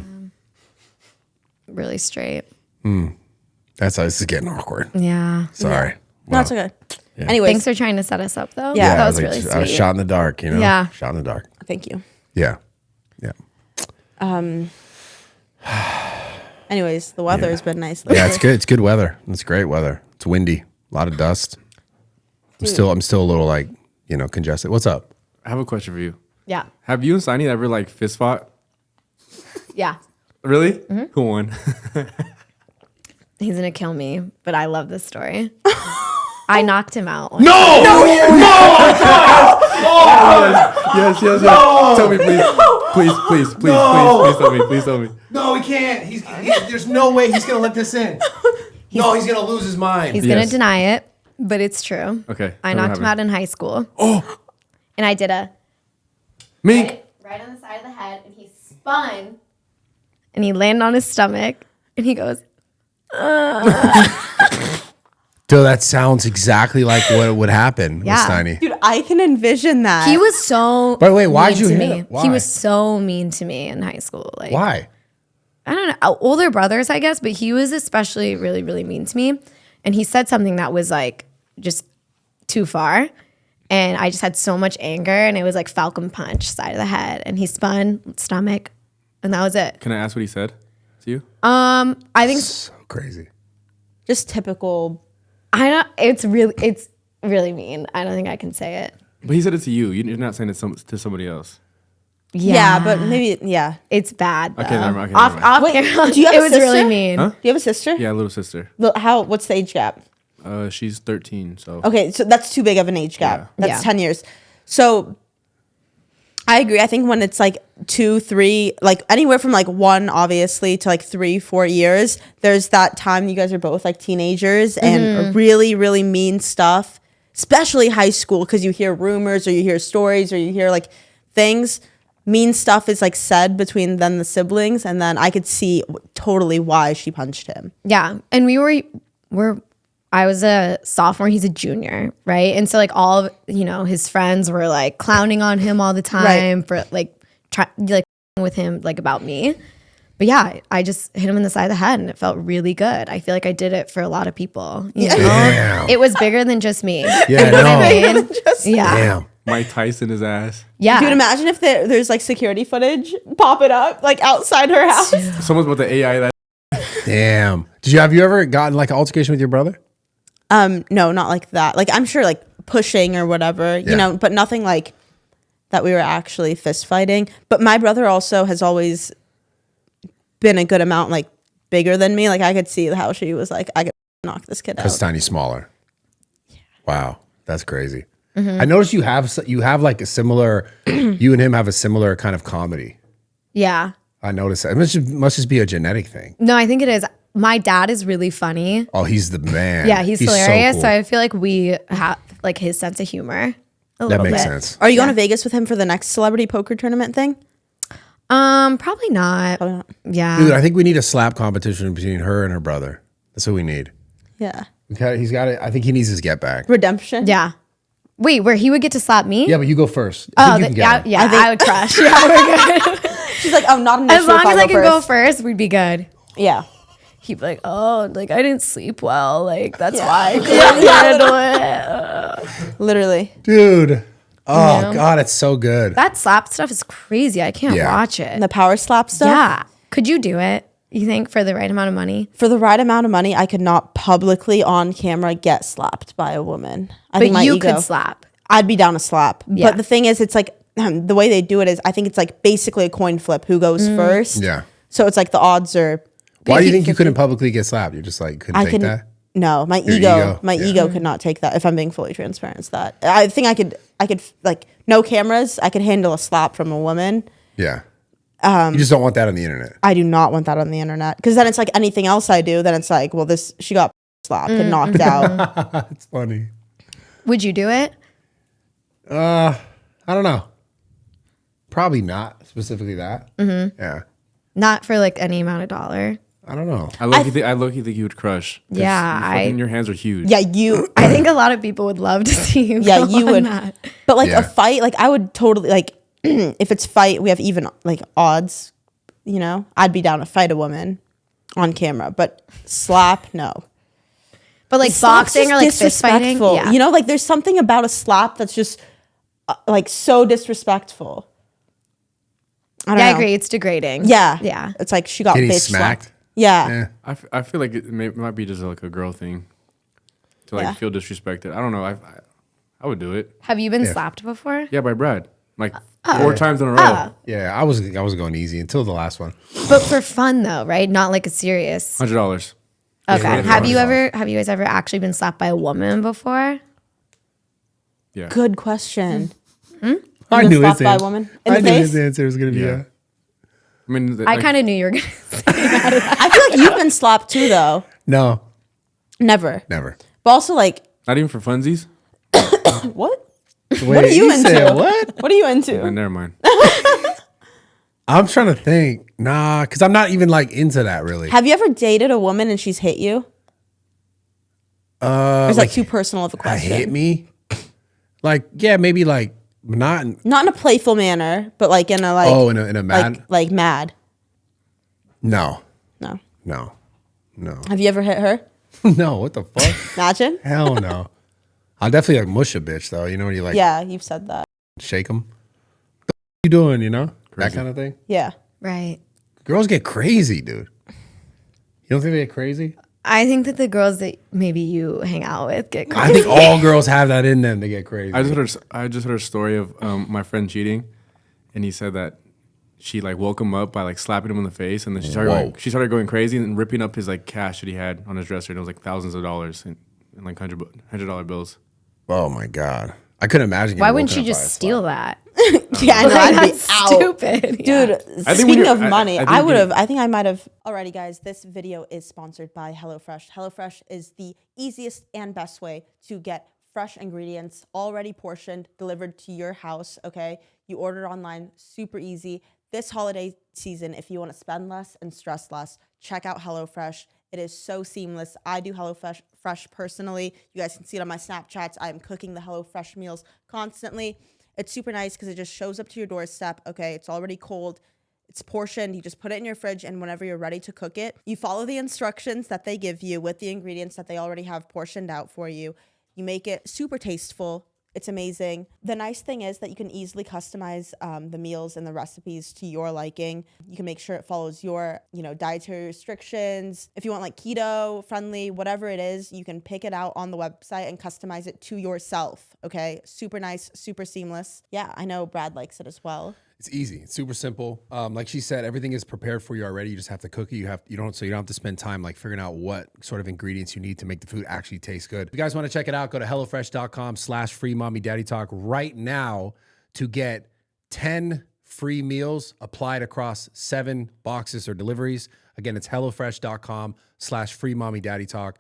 Really straight. That's how this is getting awkward. Yeah. Sorry. No, it's okay. Anyways, Thanks for trying to set us up though. Yeah. That I was like, really sweet. I was shot in the dark, you know? Yeah. Shot in the dark. thank you. Yeah. Yeah. Anyways, the weather has been nice. Yeah, it's good. It's good weather. It's great weather. It's windy. A lot of dust. I'm still a little like, congested. What's up? I have a question for you. Yeah. Have you and Steiny ever like fist fought? Yeah. Really? Mm-hmm. Who won? He's gonna kill me, but I love this story. I knocked him out. No! Yes. Tell me, please tell me. Please tell me. No, he can't. There's no way he's going to let this in. No, he's going to lose his mind. He's Yes. gonna deny it, but it's true. Okay, I tell me knocked him what out in high school. Oh. And I did a Mink. right on the side of the head, and he spun, and he landed on his stomach, and he goes, Dude, that sounds exactly like what would happen Yeah. with Steiny. Dude, I can envision that. he was so. By the way, why'd mean you to hit me. him? Why? He was so mean to me in high school. Like, Why? I don't know, older brothers, I guess, but he was especially really, really mean to me. And he said something that was like just too far. And I just had so much anger, and it was like Falcon Punch, side of the head. And he spun, stomach, and that was it. Can I ask what he said to you? I think So crazy. just typical. it's really mean. I don't think I can say it. But he said it to you. You're not saying it to somebody else. Yeah, but maybe it's bad. Okay, never mind. Okay, Off, never mind. off camera, do you have it a was really sister? mean. Huh? Do you have a sister? Yeah, little sister. What's the age gap? She's 13. So Okay, so that's too big of an age gap. Yeah. That's Yeah. 10 years. So I agree. I think when it's like 2, 3, like anywhere from like 1, obviously, to like 3, 4 years, there's that time you guys are both like teenagers and really, really mean stuff, especially high school, because you hear rumors or you hear stories or you hear like things. Mean stuff is like said between them, the siblings, and then I could see totally why she punched him. Yeah. And I was a sophomore, he's a junior, right? And so like all of, his friends were like clowning on him all the time for like with him like about me. But yeah, I just hit him in the side of the head and it felt really good. I feel like I did it for a lot of people. You know? Damn. It was bigger than just me. Yeah, You know what no. I mean? Yeah. Damn. Mike Tyson his ass. Yeah. Dude, imagine if there's like security footage popping up like outside her house. Someone's about to AI that. Damn. Have you ever gotten like an altercation with your brother? No, not like that. Like I'm sure like pushing or whatever, Yeah. but nothing like that we were actually fist fighting. But my brother also has always been a good amount like bigger than me. Like I could see how she was like, I could knock this kid out. Because Steiny's smaller. Wow, that's crazy. I noticed you have like a similar. You and him have a similar kind of comedy. Yeah. I noticed that. It must just be a genetic thing. No, I think it is. My dad is really funny. Oh, he's the man. Yeah, he's hilarious. So So cool. I feel like we have like his sense of humor. A That little makes bit. sense. Are you going to Vegas with him for the next celebrity poker tournament thing? Probably not. Probably not. Yeah. Dude, I think we need a slap competition between her and her brother. That's what we need. Yeah. He's got it. I think he needs his get back. Redemption. Yeah. Wait, where he would get to slap me? Yeah, but you go first. I think you can get him. I would crush. Yeah, we're good. She's like, oh, not an issue. As long if as I go can go first. first, we'd be good. Yeah. He'd be like, oh, like I didn't sleep well. Like that's why I couldn't handle it. Literally. Dude. Oh, Yeah. God, it's so good. That slap stuff is crazy. I can't Yeah. watch it. And the power slap stuff. Yeah. Could you do it? You think for the right amount of money? For the right amount of money, I could not publicly on camera get slapped by a woman. I think But my you ego. could slap. I'd be down to slap. Yeah. But the thing is, it's like the way they do it is I think it's like basically a coin flip who goes first. Yeah. So it's like the odds are. Why do you think you 50-50. couldn't publicly get slapped? You just like couldn't I take can. that? No, my Your ego. My yeah. ego could not take that. If I'm being fully transparent, it's that. I think I could like no cameras. I could handle a slap from a woman. Yeah. You just don't want that on the internet. I do not want that on the internet because then it's like anything else I do. Then it's like, well, she got slapped and knocked out. It's funny. Would you do it? I don't know. Probably not specifically that. Yeah. Not for like any amount of dollar. I don't know. I low-key think you would crush. 'Cause Yeah, your hands are huge. Yeah, you. I think a lot of people would love to see you. Yeah, go you on would. that. But like Yeah. a fight, like I would totally like if it's fight, we have even like odds. You know, I'd be down to fight a woman on camera, but slap, no. But like Slap's boxing just or like fist fighting. disrespectful. Yeah. You know, like there's something about a slap that's just like so disrespectful. I don't Yeah, I know. agree. It's degrading. Yeah, Yeah. It's like she got Getting bitch smacked? slapped. Yeah. Yeah. I feel like it might be just like a girl thing to like Yeah. feel disrespected. I don't know. I would do it. Have you been slapped before? Yeah, by Brad. Like 4 times in a row. Yeah. I was going easy until the last one. But for fun though, right? Not like a serious. $100. Okay. Yeah. Have you guys ever actually been slapped by a woman before? Yeah. Good question. I been knew slapped his by a answer. woman in I the knew face? his answer was going to be Yeah. yeah. I mean, I kind of knew you were gonna. I feel like you've been slapped too, though. No, Never. never. But also, like, not even for funsies. what? Wait, What are you into? said what? What are you into? Never mind. I'm trying to think. Nah, because I'm not even like into that really. Have you ever dated a woman and she's hit you? Or is like, that too personal of a question? hit me? Like, yeah, maybe like not. Not in a playful manner, but like in a like. Oh, in a mad. Like mad. No, No. no, no, Have you ever hit her? no. What the fuck? Imagine. Hell no. I'll definitely like mush a bitch though. You know when you like Yeah, you've said that. shake them. What you doing? You know that Crazy. kind of thing. Yeah. Right. Girls get crazy, dude. You don't think they get crazy? I think that the girls that maybe you hang out with get I crazy. think all girls have that in them to get crazy. I just heard a story of my friend cheating, and he said that she like woke him up by like slapping him in the face, and then Whoa. she started going crazy and ripping up his like cash that he had on his dresser, and it was like thousands of dollars in like $100 bills. Oh my God. I couldn't imagine. Why getting wouldn't woken you up by a just steal slap. that? Yeah, I know. Like, I'd be that's out. stupid. Dude, I think when speaking you're- of I- money, I I, think would you're- have. I think I might have. Alrighty, guys, this video is sponsored by HelloFresh. HelloFresh is the easiest and best way to get fresh ingredients already portioned, delivered to your house. Okay, you order online, super easy. This holiday season, if you want to spend less and stress less, check out HelloFresh. It is so seamless. I do HelloFresh personally. You guys can see it on my Snapchats. I am cooking the HelloFresh meals constantly. It's super nice because it just shows up to your doorstep. Okay, it's already cold. It's portioned. You just put it in your fridge, and whenever you're ready to cook it, you follow the instructions that they give you with the ingredients that they already have portioned out for you. You make it super tasteful. It's amazing. The nice thing is that you can easily customize the meals and the recipes to your liking. You can make sure it follows your, dietary restrictions. If you want like keto friendly, whatever it is, you can pick it out on the website and customize it to yourself. Okay, super nice, super seamless. Yeah, I know Brad likes it as well. It's easy. It's super simple. Like she said, everything is prepared for you already. You just have to cook it. You don't have to spend time like figuring out what sort of ingredients you need to make the food actually taste good. If you guys want to check it out, go to hellofresh.com/freemommydaddytalk right now to get 10 free meals applied across 7 boxes or deliveries. Again, it's hellofresh.com/freemommydaddytalk.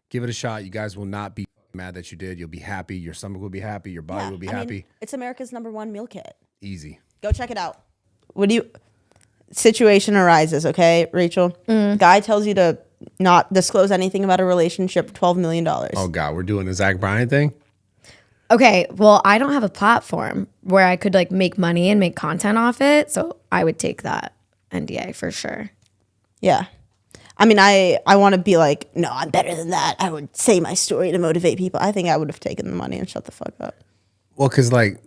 Give it a shot. You guys will not be mad that you did. You'll be happy. Your stomach will be happy. Your body will be happy. It's America's #1 meal kit. Easy. Go check it out. Situation arises, okay, Rachel? Guy tells you to not disclose anything about a relationship, $12 million. Oh God, we're doing the Zach Bryan thing? Okay, well, I don't have a platform where I could like make money and make content off it, so I would take that NDA for sure. Yeah. I mean, I want to be like, no, I'm better than that. I would say my story to motivate people. I think I would have taken the money and shut the fuck up. Well, because like,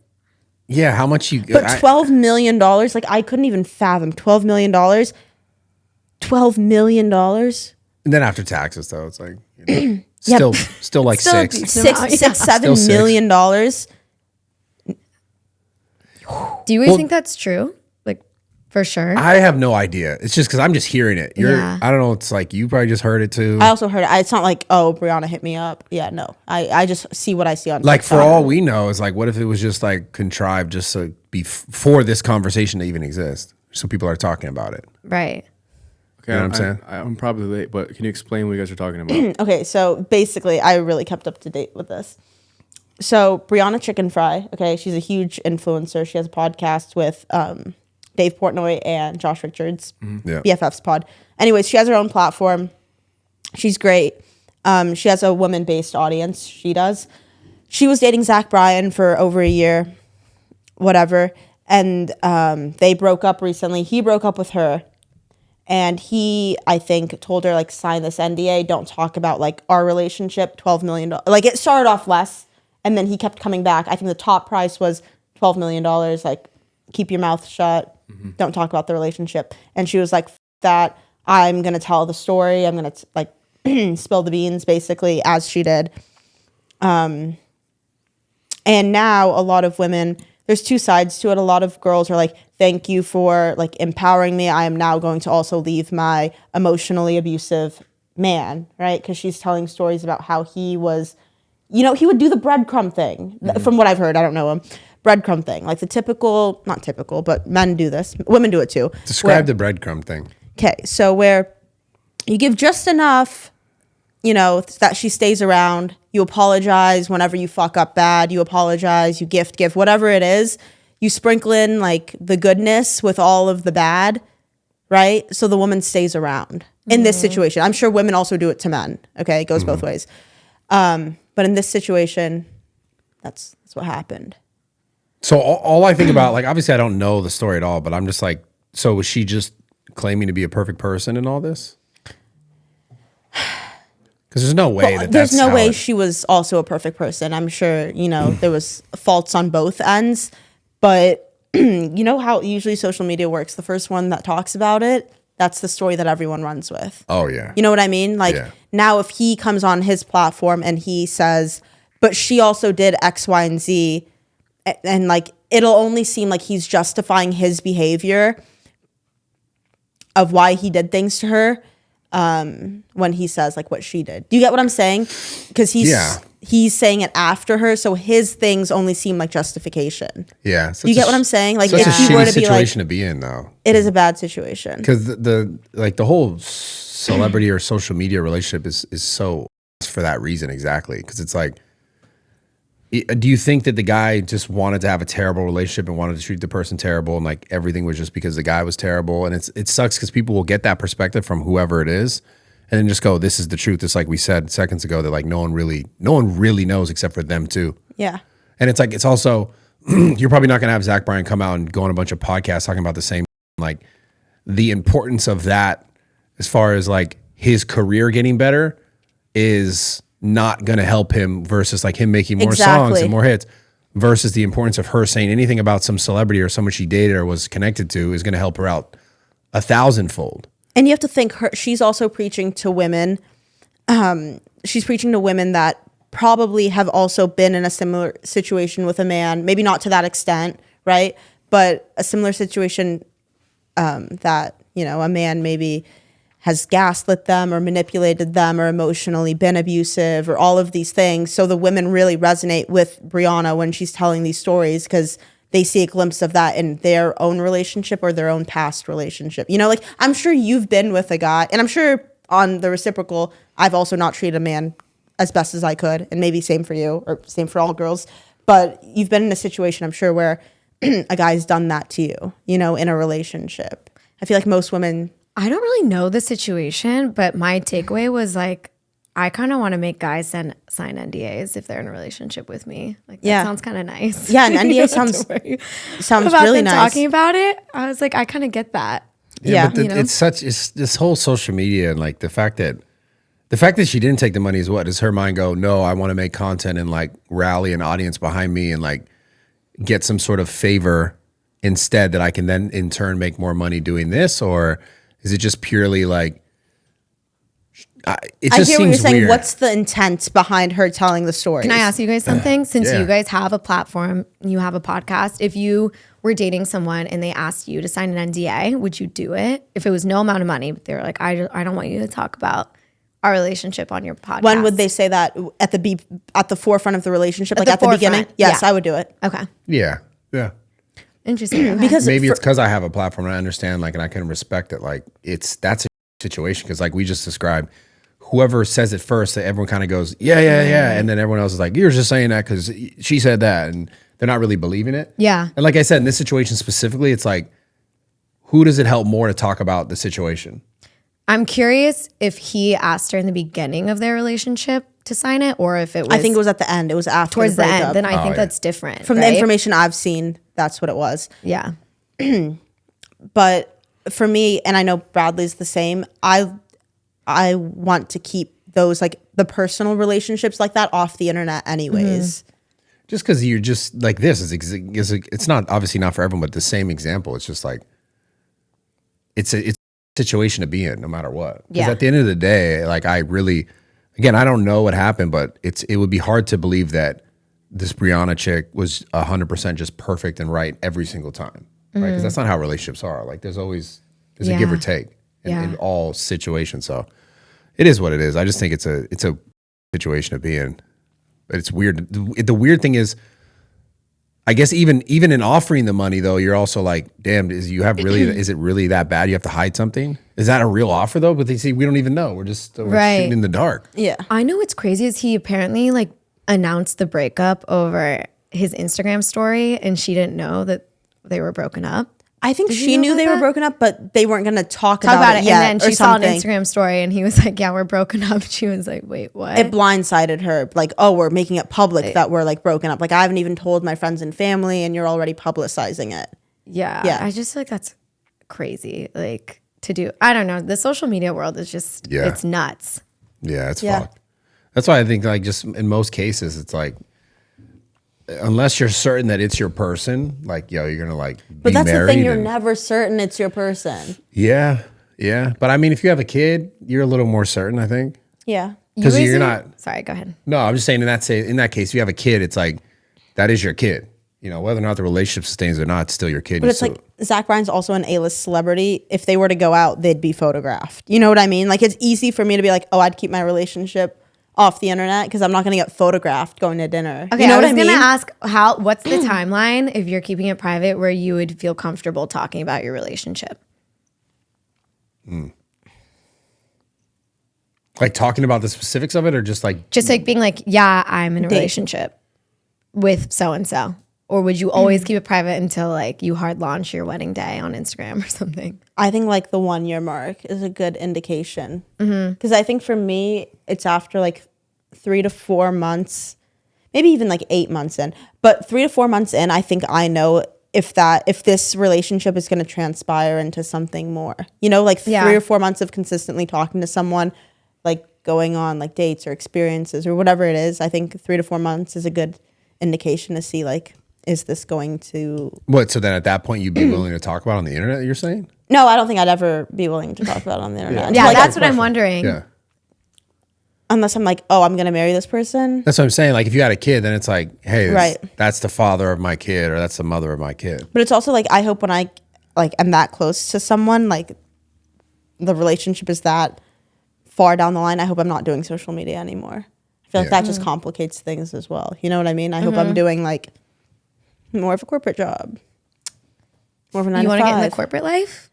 yeah, how much you... But $12 million, like I couldn't even fathom. $12 million? $12 million? And then after taxes, though, it's like, still like Still a six. decent amount, yeah. $7 million. Do you think that's true? Like, for sure? I have no idea. It's just because I'm just hearing it. Yeah. I don't know. It's like you probably just heard it too. I also heard it. It's not like, oh, Brianna hit me up. Yeah, no. I just see what I see on Like for TikTok. all we know, it's like, what if it was just like contrived just to be for this conversation to even exist? So people are talking about it. Right. Okay, You know what I'm saying? I'm probably late, but can you explain what you guys are talking about? Okay, so basically, I really kept up to date with this. So Brianna Chicken Fry, okay, she's a huge influencer. She has a podcast with Dave Portnoy and Josh Richards, Yeah. BFF's pod. Anyways, she has her own platform. She's great. She has a woman-based audience. She does. She was dating Zach Bryan for over a year, whatever, and they broke up recently. He broke up with her. And he, I think, told her, like, sign this NDA. Don't talk about, like, our relationship, $12 million. Like, it started off less, and then he kept coming back. I think the top price was $12 million. Like, keep your mouth shut. Don't talk about the relationship. And she was like, F that. I'm going to tell the story. I'm going to, like, spill the beans, basically, as she did. And now a lot of women... There's two sides to it. A lot of girls are like, thank you for like empowering me. I am now going to also leave my emotionally abusive man, right? Because she's telling stories about how he was, he would do the breadcrumb thing. From what I've heard, I don't know him. Breadcrumb thing. Like the typical, not typical, but men do this. Women do it too. Describe the breadcrumb thing. Okay, so where you give just enough, that she stays around. You apologize whenever you fuck up bad. You apologize. You give, whatever it is. You sprinkle in like the goodness with all of the bad, right? So the woman stays around in this situation. I'm sure women also do it to men. Okay, it goes both ways. But in this situation, that's what happened. So all I think about, like, obviously I don't know the story at all, but I'm just like, so was she just claiming to be a perfect person in all this? Because there's no way There's no way she was also a perfect person. I'm sure, there was faults on both ends. But you know how usually social media works? The first one that talks about it, that's the story that everyone runs with. Oh, yeah. You know what I mean? Like now if he comes on his platform and he says, but she also did X, Y, and Z, and like it'll only seem like he's justifying his behavior of why he did things to her when he says like what she did. Do you get what I'm saying? Because he's saying it after her, so his things only seem like justification. Yeah. Do you get what I'm saying? Like such if a he were shitty to be like, situation to be in, though. it is a bad situation. Because the whole celebrity or social media relationship is so for that reason exactly. Because it's like, do you think that the guy just wanted to have a terrible relationship and wanted to treat the person terrible, and like everything was just because the guy was terrible? And it sucks because people will get that perspective from whoever it is, and then just go, "This is the truth." It's like we said seconds ago that like no one really knows except for them too. Yeah. And it's like it's also you're probably not gonna have Zach Bryan come out and go on a bunch of podcasts talking about the same like the importance of that as far as like his career getting better is not going to help him versus like him making more songs and more hits versus the importance of her saying anything about some celebrity or someone she dated or was connected to is going to help her out 1,000-fold. And you have to think she's also preaching to women. She's preaching to women that probably have also been in a similar situation with a man, maybe not to that extent, right? But a similar situation that, you know, a man maybe has gaslit them or manipulated them or emotionally been abusive or all of these things. So the women really resonate with Brianna when she's telling these stories because they see a glimpse of that in their own relationship or their own past relationship. You know, like I'm sure you've been with a guy, and I'm sure on the reciprocal, I've also not treated a man as best as I could, and maybe same for you or same for all girls. But you've been in a situation, I'm sure, where a guy's done that to you, you know, in a relationship. I feel like most women... I don't really know the situation, but my takeaway was like, I kind of want to make guys sign NDAs if they're in a relationship with me. Like that sounds kind of nice. Yeah, an NDA sounds about really them nice. Talking about it, I was like, I kind of get that. Yeah, but it's this whole social media and like the fact that she didn't take the money is what? Does her mind go, no, I want to make content and like rally an audience behind me and like get some sort of favor instead that I can then in turn make more money doing this? Or is it just purely like, it just I hear seems what you're saying. weird. What's the intent behind her telling the story? Can I ask you guys something? Since Yeah. you guys have a platform, you have a podcast, if you were dating someone and they asked you to sign an NDA, would you do it? If it was no amount of money, but they were like, I don't want you to talk about our relationship on your podcast. When would they say that? At the forefront of the relationship? At Like the at the beginning? forefront, Yes, yeah. I would do it. Okay. Yeah. Interesting. Okay. Because Maybe it's because I have a platform and I understand like, and I can respect it. Like that's a situation. Cause like we just described, whoever says it first, that everyone kind of goes, yeah. And then everyone else is like, you're just saying that because she said that. And they're not really believing it. Yeah. And like I said, in this situation specifically, it's like, who does it help more to talk about the situation? I'm curious if he asked her in the beginning of their relationship to sign it, or if it was. I think it was at the end. It was after towards the breakup. end. Then I think yeah. that's different. From right? the information I've seen, that's what it was. Yeah. But for me, and I know Bradley's the same, I want to keep those like the personal relationships like that off the internet anyways. Just because you're just like this is it's not obviously not for everyone, but the same example. It's just like it's a situation to be in no matter what. Because Yeah. at the end of the day, like I really, again, I don't know what happened, but it would be hard to believe that this Brianna chick was 100% just perfect and right every single time, right? Because that's not how relationships are. Like there's a give or take in all situations. So it is what it is. I just think it's a situation to be in. But it's weird. The weird thing is, I guess even in offering the money though, you're also like, damn, is it really that bad? You have to hide something? Is that a real offer though? But they see, we don't even know. We're shooting in the dark. Yeah. I know what's crazy is he apparently like announced the breakup over his Instagram story, and she didn't know that they were broken up. I think Did you she know knew about they were that? broken up, but they weren't going to talk Talk about it it, yet and then or she saw an something. Instagram story, and he was like, "Yeah, we're broken up." She was like, "Wait, what?" It blindsided her. Like, oh, we're making it public that we're like broken up. Like, I haven't even told my friends and family, and you're already publicizing it. Yeah. I just feel like that's crazy. Like to do, I don't know. The social media world is just, it's nuts. Yeah, it's Yeah. fucked. That's why I think like just in most cases, it's like, unless you're certain that it's your person, like, yo, you're gonna like be But that's the married thing. You're and- never certain it's your person. Yeah. But I mean, if you have a kid, you're a little more certain, I think. Yeah. Because You you're isn't- not. Sorry, go ahead. No, I'm just saying in that case, if you have a kid, it's like that is your kid. whether or not the relationship sustains or not, it's still your kid. But it's like Zach Bryan's also an A-list celebrity. If they were to go out, they'd be photographed. You know what I mean? Like, it's easy for me to be like, oh, I'd keep my relationship off the internet because I'm not going to get photographed going to dinner. Okay, you know I what was I mean? gonna ask what's the timeline if you're keeping it private where you would feel comfortable talking about your relationship? like talking about the specifics of it, or just like being like, yeah, I'm in a relationship with so and so. Or would you always keep it private until like you hard launch your wedding day on Instagram or something? I think like the 1 year mark is a good indication. Because I think for me, it's after like 3 to 4 months, maybe even like 8 months in. But 3 to 4 months in, I think I know if this relationship is going to transpire into something more. Like 3 or 4 months of consistently talking to someone, like going on like dates or experiences or whatever it is. I think 3 to 4 months is a good indication to see like, is this going to what? So then at that point, you'd be willing to talk about it on the internet? You're saying? No, I don't think I'd ever be willing to talk about it on the internet. Yeah, Like, that's what I'm wondering. Yeah. unless I'm like, oh, I'm gonna marry this person. That's what I'm saying. Like if you had a kid, then it's like, hey, Right. that's the father of my kid, or that's the mother of my kid. But it's also like, I hope when I like am that close to someone, like the relationship is that far down the line, I hope I'm not doing social media anymore. I feel like that just complicates things as well. You know what I mean? I hope I'm doing like more of a corporate job. More of a 9 You to want to get in the 5. corporate life?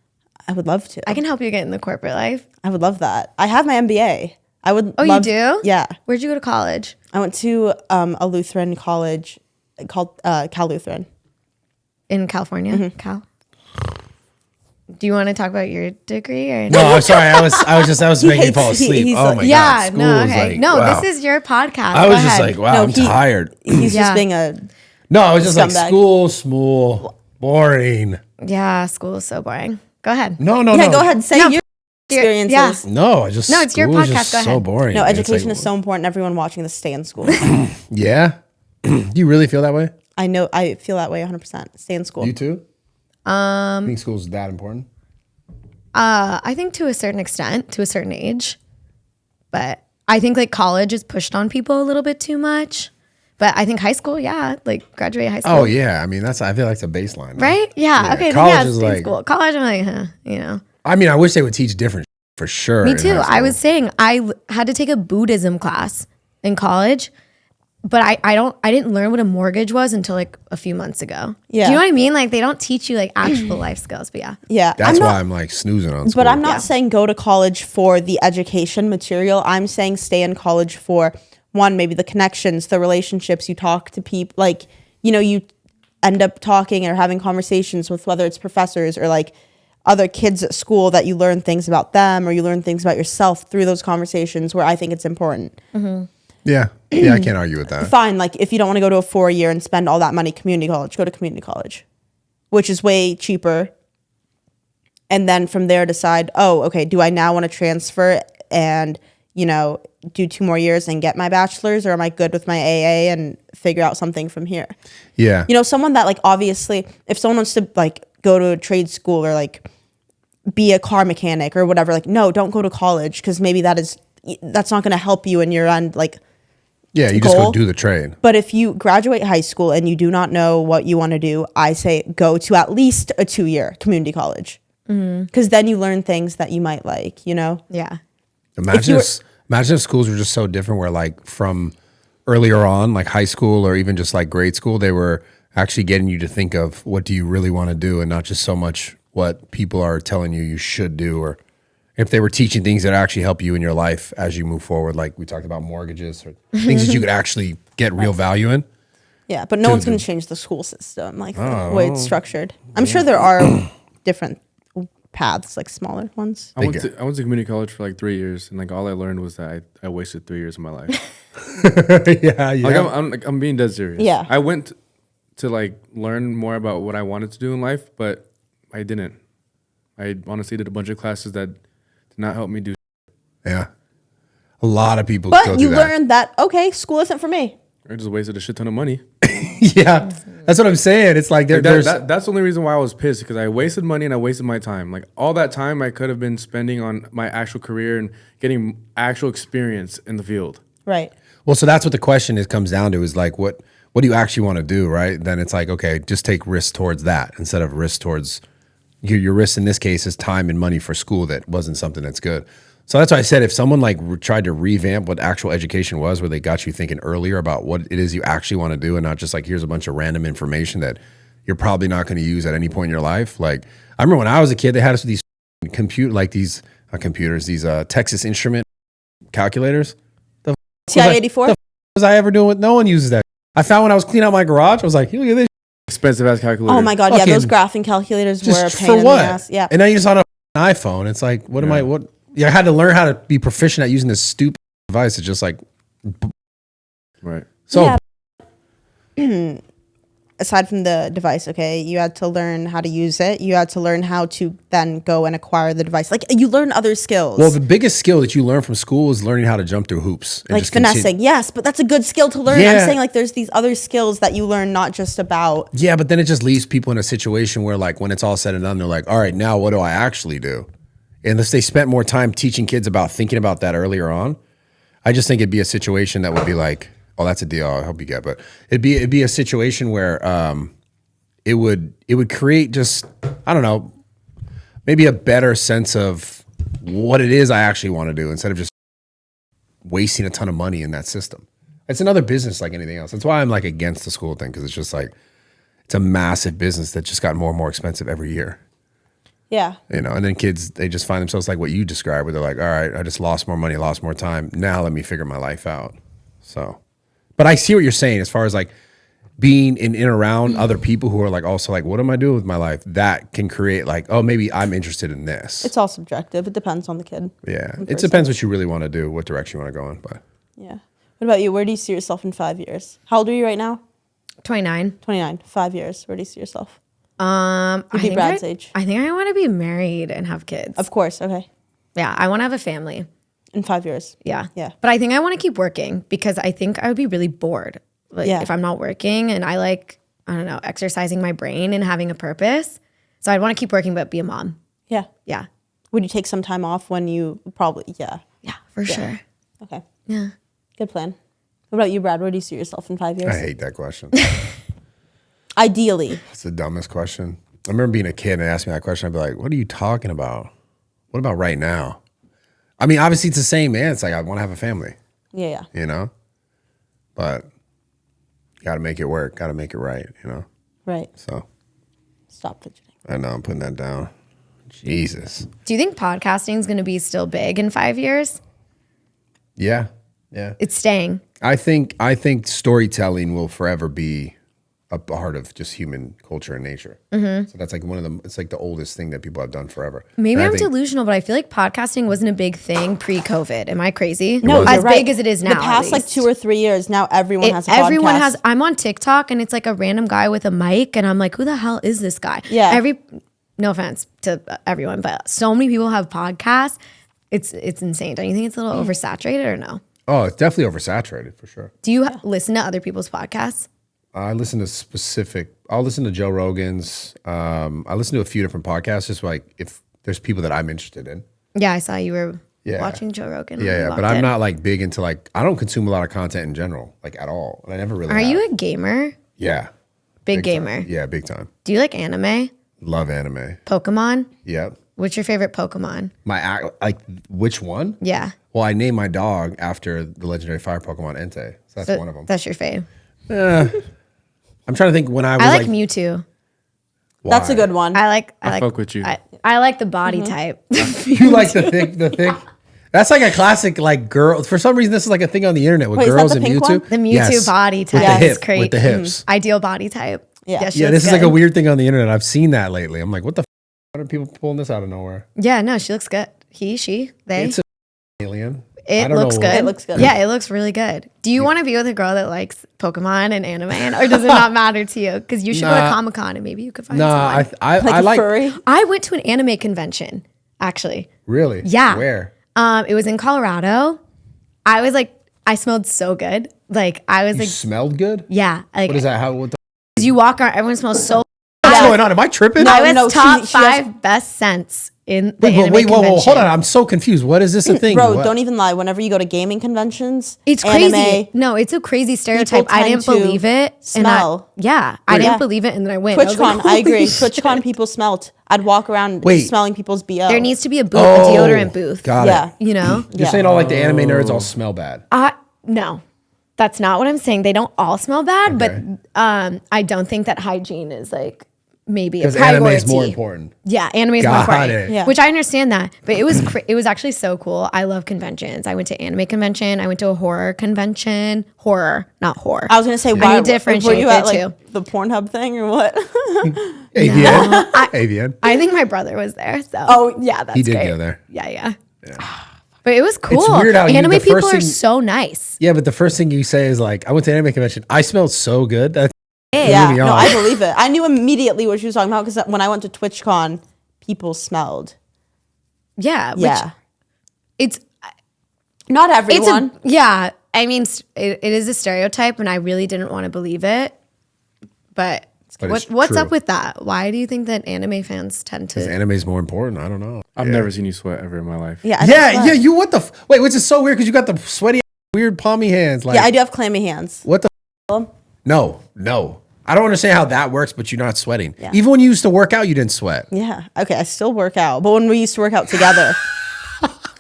I would love to. I can help you get in the corporate life. I would love that. I have my MBA. I would. Oh, love, you do? Yeah. Where'd you go to college? I went to a Lutheran college called Cal Lutheran. In California? Cal? Do you want to talk about your degree or No, I'm sorry. I was making you fall hates- he- asleep. he's Oh like- my Yeah, god. no, School is okay. like, No, wow. this is your podcast. I was Go just ahead. like, wow, No, I'm tired. He's Yeah. just being a No, I was just like, Scumbag. school, small, boring. Yeah, school is so boring. Go ahead. No, no, yeah. no. Go ahead, say your experiences. yeah. No, I just No, it's your school is podcast. just Go so ahead. boring. No, It's education like, is so important. Everyone watching this, stay in school. Yeah. You really feel that way? I know. I feel that way 100%. Stay in school. You too? I think school is that important. I think to a certain extent, to a certain age. But I think like college is pushed on people a little bit too much. But I think high school, yeah, like graduate high school. Oh yeah, I mean I feel like it's a baseline, Right? Yeah. Yeah, Okay. college Then yeah, is stay in like- school. College, I'm like, huh, I mean, I wish they would teach different for sure. Me in too. high I school. was saying I had to take a Buddhism class in college, but I didn't learn what a mortgage was until like a few months ago. Yeah. Do you know what I mean? Like they don't teach you like actual life skills. But yeah. Yeah. That's I'm why not, I'm like snoozing on school. but I'm not saying go to college for the education material. I'm saying stay in college for one, maybe the connections, the relationships. You talk to people, like you end up talking or having conversations with whether it's professors or like other kids at school that you learn things about them or you learn things about yourself through those conversations. Where I think it's important. Yeah, I can't argue with that. Fine, like if you don't want to go to a 4-year and spend all that money community college, go to community college, which is way cheaper. And then from there decide, oh, okay, do I now want to transfer and, do 2 more years and get my bachelor's, or am I good with my AA and figure out something from here? Yeah, Someone that like, obviously, if someone wants to like go to a trade school or like be a car mechanic or whatever, like, no, don't go to college because maybe that's not going to help you in your end, like, yeah, you just goal. go do the trade. but if you graduate high school and you do not know what you want to do, I say go to at least a 2-year community college. Because then you learn things that you might like, Yeah. Imagine if schools were just so different where like from earlier on, like high school or even just like grade school, they were actually getting you to think of what do you really want to do and not just so much what people are telling you should do, or if they were teaching things that actually help you in your life as you move forward, like we talked about mortgages or things that you could actually get real value in. Yeah, but no one's going to change the school system, like the way it's structured. I'm sure there are different paths, like smaller ones. I went to community college for like 3 years, and like all I learned was that I wasted 3 years of my life. yeah. Like I'm being dead serious. Yeah. I went to like learn more about what I wanted to do in life, but I didn't. I honestly did a bunch of classes that did not help me do. Yeah. A lot of people go But through you that. learned that, okay, school isn't for me. I just wasted a shit ton of money. Yeah. That's what I'm saying. It's like there's That's the only reason why I was pissed, because I wasted money and I wasted my time. Like all that time I could have been spending on my actual career and getting actual experience in the field. Right. well, so that's what the question comes down to is like what what do you actually want to do, right? Then it's like, okay, just take risks towards that instead of risk towards your risk in this case is time and money for school that wasn't something that's good. So that's why I said if someone like tried to revamp what actual education was, where they got you thinking earlier about what it is you actually want to do and not just like here's a bunch of random information that you're probably not going to use at any point in your life. Like I remember when I was a kid, they had us with these these Texas Instrument calculators. TI-84? Was I ever doing with? No one uses that. I found when I was cleaning out my garage, I was like, look at this. Expensive ass calculator. Oh my God. Yeah. Fucking- Those graphing calculators were a Just pain for in what? the ass. Yeah. And now you're just on an iPhone. It's like, what am I? What? Yeah, I had to learn how to be proficient at using this stupid device. It's just like, Right. so Yeah. Aside from the device, okay, you had to learn how to use it. You had to learn how to then go and acquire the device. Like you learn other skills. well, the biggest skill that you learn from school is learning how to jump through hoops. And like just continue- finessing, yes, but that's a good skill to learn. Yeah. I'm saying like there's these other skills that you learn not just about. Yeah, but then it just leaves people in a situation where like when it's all said and done, they're like, all right, now what do I actually do? Unless they spent more time teaching kids about thinking about that earlier on, I just think it'd be a situation that would be like, oh, that's a deal. I hope you get, but it'd be a situation where it would create just, I don't know, maybe a better sense of what it is I actually want to do instead of just wasting a ton of money in that system. It's another business like anything else. That's why I'm like against the school thing, because it's just like it's a massive business that just got more and more expensive every year. Yeah. You know, and then kids, they just find themselves like what you described, where they're like, all right, I just lost more money, lost more time. Now let me figure my life out. So, but I see what you're saying as far as like being in and around other people who are like also like, what am I doing with my life? That can create like, oh, maybe I'm interested in this. It's all subjective. It depends on the kid. Yeah. It depends what you really want to do, what direction you want to go in. But Yeah. What about you? Where do you see yourself in 5 years? How old are you right now? 29. 29. 5 years. Where do you see yourself? I be think Brad's age. I think I want to be married and have kids. Of course. Okay. Yeah, I want to have a family. In 5 years. Yeah. Yeah. But I think I want to keep working because I think I would be really bored. Like Yeah. if I'm not working, and I like, I don't know, exercising my brain and having a purpose. So I'd want to keep working but be a mom. Yeah. Yeah. Would you take some time off when you probably, yeah. Yeah, for sure. Okay. Yeah. Good plan. What about you, Brad? Where do you see yourself in 5 years? I hate that question. Ideally. It's the dumbest question. I remember being a kid and they asked me that question. I'd be like, what are you talking about? What about right now? I mean, obviously it's the same, man. It's like, I want to have a family, Yeah, yeah. you know? But got to make it work. Got to make it right, you know? Right. So Stop fidgeting. I know I'm putting that down. Jesus. Do you think podcasting is going to be still big in 5 years? Yeah. Yeah. It's staying. I think storytelling will forever be a part of just human culture and nature. So that's like one of the, it's like the oldest thing that people have done forever. Maybe And I I'm think- delusional, but I feel like podcasting wasn't a big thing pre-COVID. Am I crazy? No, as you're right. big as it is now. The past at like least. 2 or 3 years, now everyone has a Everyone podcast. has. I'm on TikTok and it's like a random guy with a mic, and I'm like, who the hell is this guy? Yeah. No offense to everyone, but so many people have podcasts. It's insane. Don't you think it's a little oversaturated or no? Oh, it's definitely oversaturated for sure. Do you listen to other people's podcasts? I listen to I'll listen to Joe Rogan's. I listen to a few different podcasts, just like if there's people that I'm interested in. Yeah, I saw you were Yeah. watching Joe Rogan. when Yeah, you yeah. walked But I'm in. not like big into like, I don't consume a lot of content in general, like at all. And I never really Are have. you a gamer? Yeah. Big Big time. gamer. Yeah, big time. Do you like anime? Love anime. Pokemon? Yep. What's your favorite Pokemon? Like which one? Yeah. Well, I named my dog after the legendary fire Pokemon Entei. So that's one of them. That's your fave. I'm trying to think when I was I like like Mewtwo. That's a why? good one. I like fuck with you. I like the body Mm-hmm. type. You like the thick. That's like a classic, like girl. For some reason, this is like a thing on the internet with Wait, is that girls the and pink Mewtwo. one? The Mewtwo Yes. body With type the is hip, great. with the hips. Ideal body type. Yeah. she Yeah, looks this is like a good. weird thing on the internet. I've seen that lately. I'm like, what the? What are people pulling this out of nowhere? Yeah, no, she looks good. He, she, they. It's an alien. I It don't looks know. good. It looks good. Yeah, it looks really good. Do you want to be with a girl that likes Pokemon and anime, or does it not matter to you? Because you should go to Nah. Comic Con and maybe you could find Nah, someone. I like a like furry. I went to an anime convention, actually. really. Yeah. Where? It was in Colorado. I was like, I smelled so good. Like I was You like, smelled good. yeah. Like What is that? How? What the? you walk around, everyone smells so. What's going on? Am I tripping? I was no, top she has- 5 best scents in the anime whoa, convention. hold on. I'm so confused. What is this a thing? Bro, What? don't even lie. Whenever you go to gaming conventions, It's anime, crazy. No, it's a crazy stereotype. people I tend didn't to believe it. smell. I didn't Yeah. believe it, and then I went. I was TwitchCon, like, I agree. holy shit. TwitchCon people smelt. I'd walk around Wait. smelling people's BO. There needs to be a booth, a deodorant booth. Got Yeah. it. You know? You're saying all like the anime nerds all smell bad. No, that's not what I'm saying. They don't all smell bad, Okay. but I don't think that hygiene is like maybe a Because priority. anime is more important. Yeah, anime is more Got important. it. Yeah. Which I understand that, but it was actually so cool. I love conventions. I went to anime convention. I went to a horror convention. Horror, not horror. I was gonna say, need why to differentiate were you at the like the Pornhub thing or what? AVN. AVN. I think my brother was there. So yeah, that's He did great. go there. Yeah. But it was cool. weird how anime the people first are thing- so nice. Yeah, but the first thing you say is like, I went to anime convention. I smelled so good. That Yeah, me no, off. I believe it. I knew immediately what she was talking about because when I went to TwitchCon, people smelled. Yeah. Yeah, Which it's not everyone. yeah. I mean, it is a stereotype, and I really didn't want to believe it. But But it's what's true. up with that? Why do you think that anime fans tend to? anime is more important. I don't know. I've never seen you sweat ever in my life. Yeah, I don't Yeah, sweat. yeah. You what the wait? Which is so weird because you got the sweaty, weird, palmy hands. Like, Yeah, I do have clammy hands. what the? No. I don't understand how that works. But you're not sweating. Yeah. Even when you used to work out, you didn't sweat. Yeah, okay, I still work out, but when we used to work out together,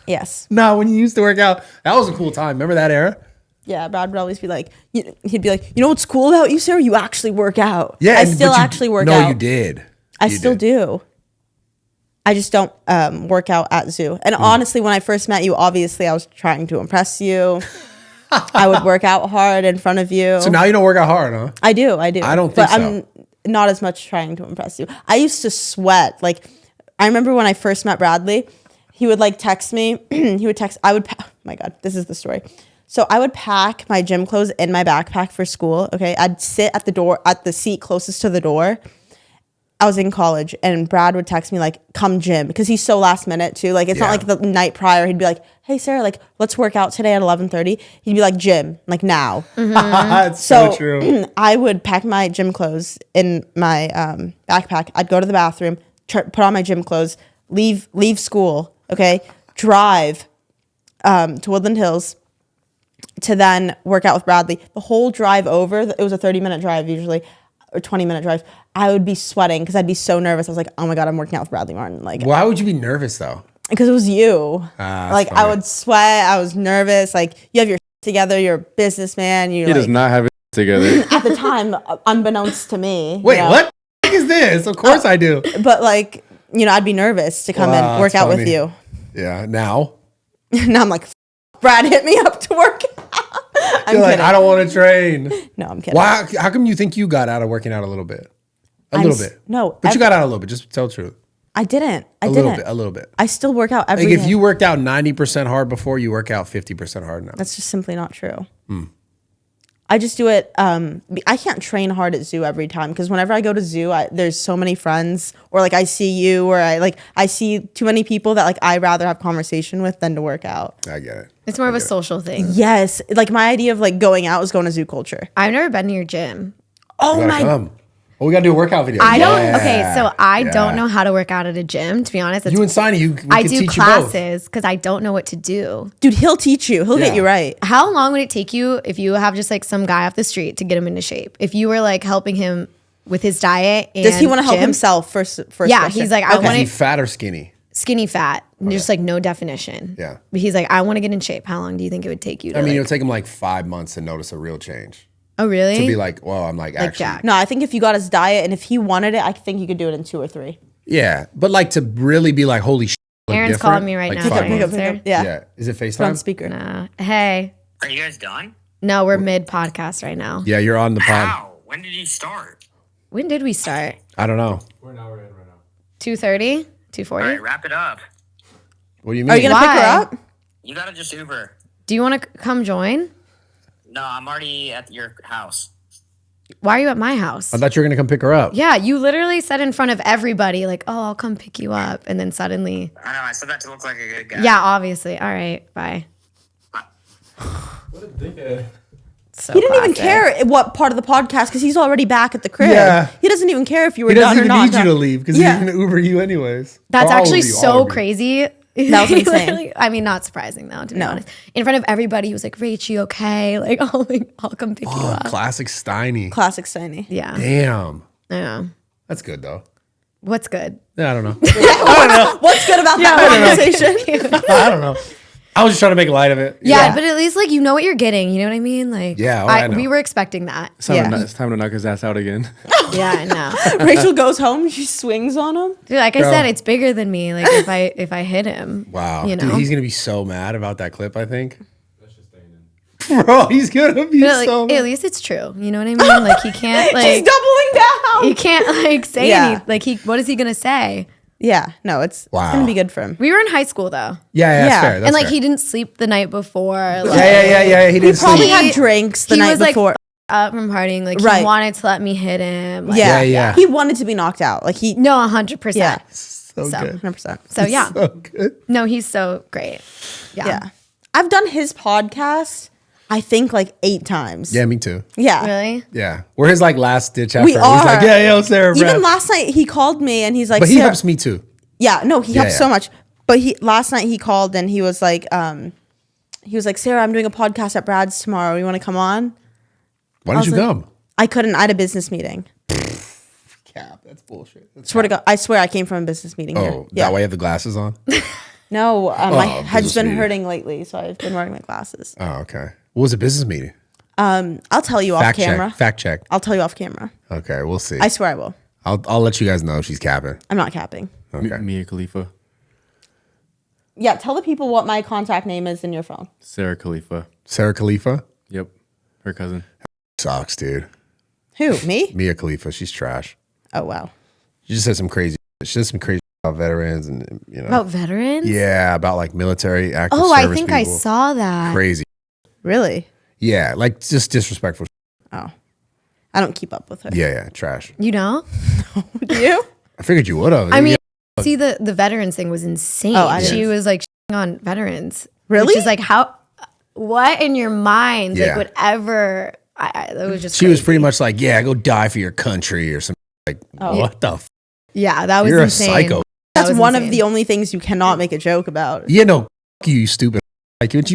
yes, No, when you used to work out, that was a cool time. Remember that era? yeah. Brad would always be like, he'd be like, you know what's cool about you, Sarah? You actually work out. Yeah, I and- still but you- actually work no, out. you did. I You still did. do. I just don't work out at zoo. And honestly, when I first met you, obviously I was trying to impress you. I would work out hard in front of you. So now you don't work out hard, huh? I do. I don't But think so. I'm not as much trying to impress you. I used to sweat. Like, I remember when I first met Bradley, he would like text me. Oh my God, this is the story. So I would pack my gym clothes in my backpack for school. Okay. I'd sit at the seat closest to the door. I was in college and Brad would text me like, come gym, because he's so last minute too. Like, it's not like the night prior. He'd be like, hey Sarah, like, let's work out today at 11:30. He'd be like, gym, like now. That's so true. So I would pack my gym clothes in my backpack. I'd go to the bathroom, put on my gym clothes, leave school, okay, drive to Woodland Hills to then work out with Bradley. The whole drive over, it was a 30-minute drive usually, or 20-minute drive. I would be sweating because I'd be so nervous. I was like, oh my God, I'm working out with Bradley Martin. Like, Why would you be nervous though? because it was you. That's Like, I funny. would sweat. I was nervous. Like, you have your together. You're a businessman. You're He like, does not have it together. at the time, unbeknownst to me. Wait, you know? what the is this? Of course I do. But like, I'd be nervous to come Wow, and work that's out with funny. you. Yeah. Now Now I'm like, Brad hit me up to work out. I'm you're like, kidding. I don't want to train. No, I'm kidding. Why? How come you think you got out of working out a little bit? A little bit. No, But you got out a little bit. Just tell the truth. I didn't. I A didn't. little bit. A little bit. I still work out every Like day. if you worked out 90% hard before, you work out 50% hard now. That's just simply not true. I just do it. I can't train hard at zoo every time because whenever I go to zoo, there's so many friends, or like I see you, or I see too many people that like I rather have conversation with than to work out. I get it. It's more of a social thing. Yes, like my idea of like going out is going to zoo culture. I've never been to your gym. Oh You gotta my! come. Well, we gotta do a workout video. I don't. Yeah. Okay, so I Yeah. don't know how to work out at a gym. To be honest, You and Steiny, we I can do teach you both. classes because I don't know what to do. Dude, he'll teach you. He'll Yeah. get you right. How long would it take you if you have just like some guy off the street to get him into shape? If you were like helping him with his diet, and Does he want to help gym? himself first? Yeah, question? he's like, I Is want he to fat or skinny? skinny fat, just like no definition. Yeah. But he's like, I want to get in shape. How long do you think it would take you to I mean, like- it'll take him like 5 months to notice a real change. oh really? To be like, well, I'm like actually. Jack. No, I think if you got his diet and if he wanted it, I think you could do it in 2 or 3. Yeah. But like to really be like, holy shit. Aaron's calling me right now. Like, Can I 5 months. answer? Yeah. Yeah. Is it Put on FaceTime? speaker. Nah. Hey. Are you guys done? No, we're mid podcast right now. Yeah, you're on the pod. How? When did you start? When did we start? I don't know. 2:30? All 2:40? right, wrap it up. What do you mean? Are you gonna pick her Why? up? You gotta just Uber. Do you want to come join? No, I'm already at your house. Why are you at my house? I thought you were gonna come pick her up. Yeah, you literally said in front of everybody, like, oh, I'll come pick you up. And then suddenly, I know, I said that to look like a good guy. yeah, obviously. All right, bye. So He didn't even classic. care what part of the podcast because he's already back at the crib. Yeah. He doesn't even care if you were He done doesn't or even not. need you done. to leave because Yeah. he's gonna Uber you anyways. That's Or all actually of you, all so of you. crazy. That was He insane. literally- I mean, not surprising though, to be No. honest. In front of everybody, he was like, "Rach, you okay? Like, I'll come pick you Oh, up." classic Steiny. Classic Steiny. Yeah. Damn. Yeah. That's good though. What's good? Yeah, I don't know. What's good about that conversation? I don't know. I was just trying to make light of it. Yeah, but at least like you know what you're getting. You know what I mean? Like, Yeah, I know. we were expecting that. It's time to knock his ass out again. Yeah, I know. Rachel goes home. She swings on him. Dude, like I Bro. said, it's bigger than me. Like if I hit him, Wow. you know. Dude, he's gonna be so mad about that clip, I think. Bro, he's gonna be But, like, so at mad. least it's true. You know what I mean? Like he can't She's like doubling down. he can't like say Yeah. anything. Like what is he gonna say? Yeah, no, it's Wow. gonna be good for him. We were in high school though, Yeah, that's Yeah. fair. That's and like fair. he didn't sleep the night before. Like, Yeah. He didn't Probably sleep. had drinks the he night was, like, before. up from partying. Like Right. he wanted to let me hit him. Like, Yeah. He wanted to be knocked out. Like he. No, 100%. Yeah. So So- good. 100%. So yeah, So good. no, he's so great. Yeah. I've done his podcast. I think like 8 times. Yeah, me too. Yeah. Really? Yeah. We're his like last ditch effort. We He's are. like, yeah, yo, Sarah, Even bro. last night he called me and he's like, But he "Sarah-" helps me too. Yeah, no, he helps yeah. so much. But last night he called and he was like, Sarah, I'm doing a podcast at Brad's tomorrow. You want to come on? Why I didn't was you like- come? I couldn't. I had a business meeting. Cap. That's bullshit. Swear to God, I swear I came from a business meeting here. Oh, Yeah. that way you have the glasses on? No, my head's business been meeting. hurting lately, so I've been wearing my glasses. Oh, okay. What was a business meeting? I'll tell you off Fact camera. check. Fact check. I'll tell you off camera. Okay, we'll see. I swear I will. I'll let you guys know she's capping. I'm not capping. Okay. Mia Khalifa. Yeah, tell the people what my contact name is in your phone. Sarah Khalifa. Sarah Khalifa Yep. Her cousin. sucks, dude. Who? Me? Mia Khalifa, she's trash. Oh wow. She just said some crazy. She said some crazy about veterans and About veterans? yeah, about like military active Oh, I service think I people. saw that. Crazy. Really? Yeah, like just disrespectful. Oh, I don't keep up with her. Yeah, trash. You know? Do you? I figured you would have. I mean, see, the veterans thing was insane. Oh, I She didn't. was like shitting on veterans. Really? Which is like, what in your mind? Yeah. Like, whatever. That was just she was crazy. pretty much like, yeah, go die for your country or something. Like, what the? Yeah, that was You're insane. a psycho. That That's was one of insane. the only things you cannot make a joke about. Yeah, no, you stupid. Like, what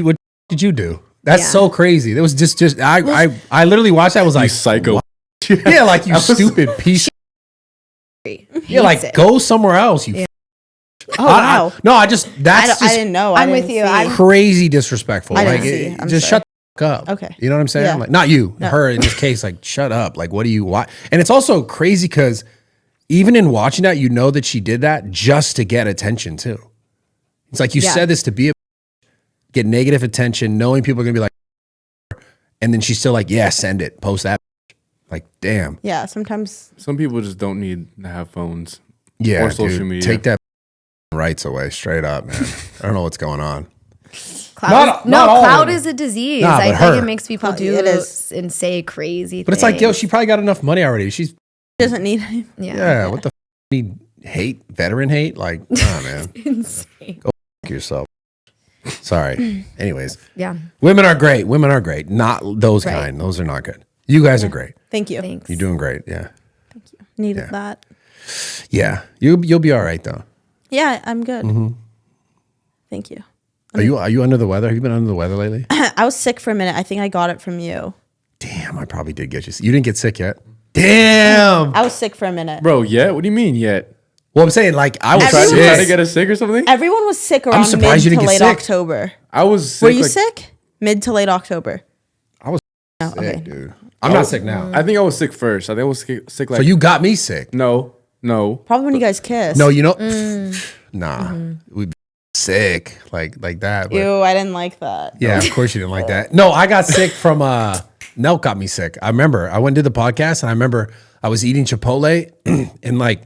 did you do? That's Yeah. so crazy. That was just I literally watched that. I was like, psycho. what? Yeah, like you stupid piece. Yeah, like it. go somewhere else. You. Oh wow. No, I just that's I just didn't know. I'm I with didn't you. see. I'm- crazy disrespectful. I Like, didn't see. I'm just sorry. shut the fuck up. Okay. You know what I'm saying? Yeah. Like, not you, No. her in this case. Like, shut up. Like, what do you watch? And it's also crazy because even in watching that, you know that she did that just to get attention too. It's like you Yeah. said this to be get negative attention, knowing people are gonna be like, and then she's still like, yeah, send it, post that. Like, damn. Yeah, sometimes. Some people just don't need to have phones. Yeah, Or social dude, media. take that rights away, straight up, man. I don't know what's going on. Cloud, Not all of cloud them. is a disease. Nah, I but think her. it makes people Oh, do it is. and say crazy But it's like, yo, things. she probably got enough money already. She's Doesn't need. yeah. What the need hate veteran hate? Like, nah, man, Insane. fuck yourself. Sorry. Anyways, Yeah. women are great. Women are great. Not those Right. kind. Those are not good. You guys are great. Thank you. Thanks. You're doing great. Yeah, Needed Yeah. that. yeah. You'll be all right though. Yeah, I'm good. Mm-hmm. Thank you. Are you under the weather? Have you been under the weather lately? I was sick for a minute. I think I got it from you. Damn, I probably did get you. You didn't get sick yet. Damn. I was sick for a minute. Bro, yet? What do you mean yet? Well, I'm saying like I was Everyone- Trying to sick. get us sick or something? Everyone was sick around surprised you mid didn't to get late sick. October. I was sick. Were you like- sick? Mid to late October. I was No, sick, okay. dude. I'm not sick now. I think I was sick first. I think I was sick like. So you got me sick. No. Probably when you guys kissed. No, you know, nah, we'd be sick like that. But Ew, I didn't like that. yeah, of course you didn't like that. No, I got sick from Nell got me sick. I remember I went and did the podcast and I remember I was eating Chipotle and like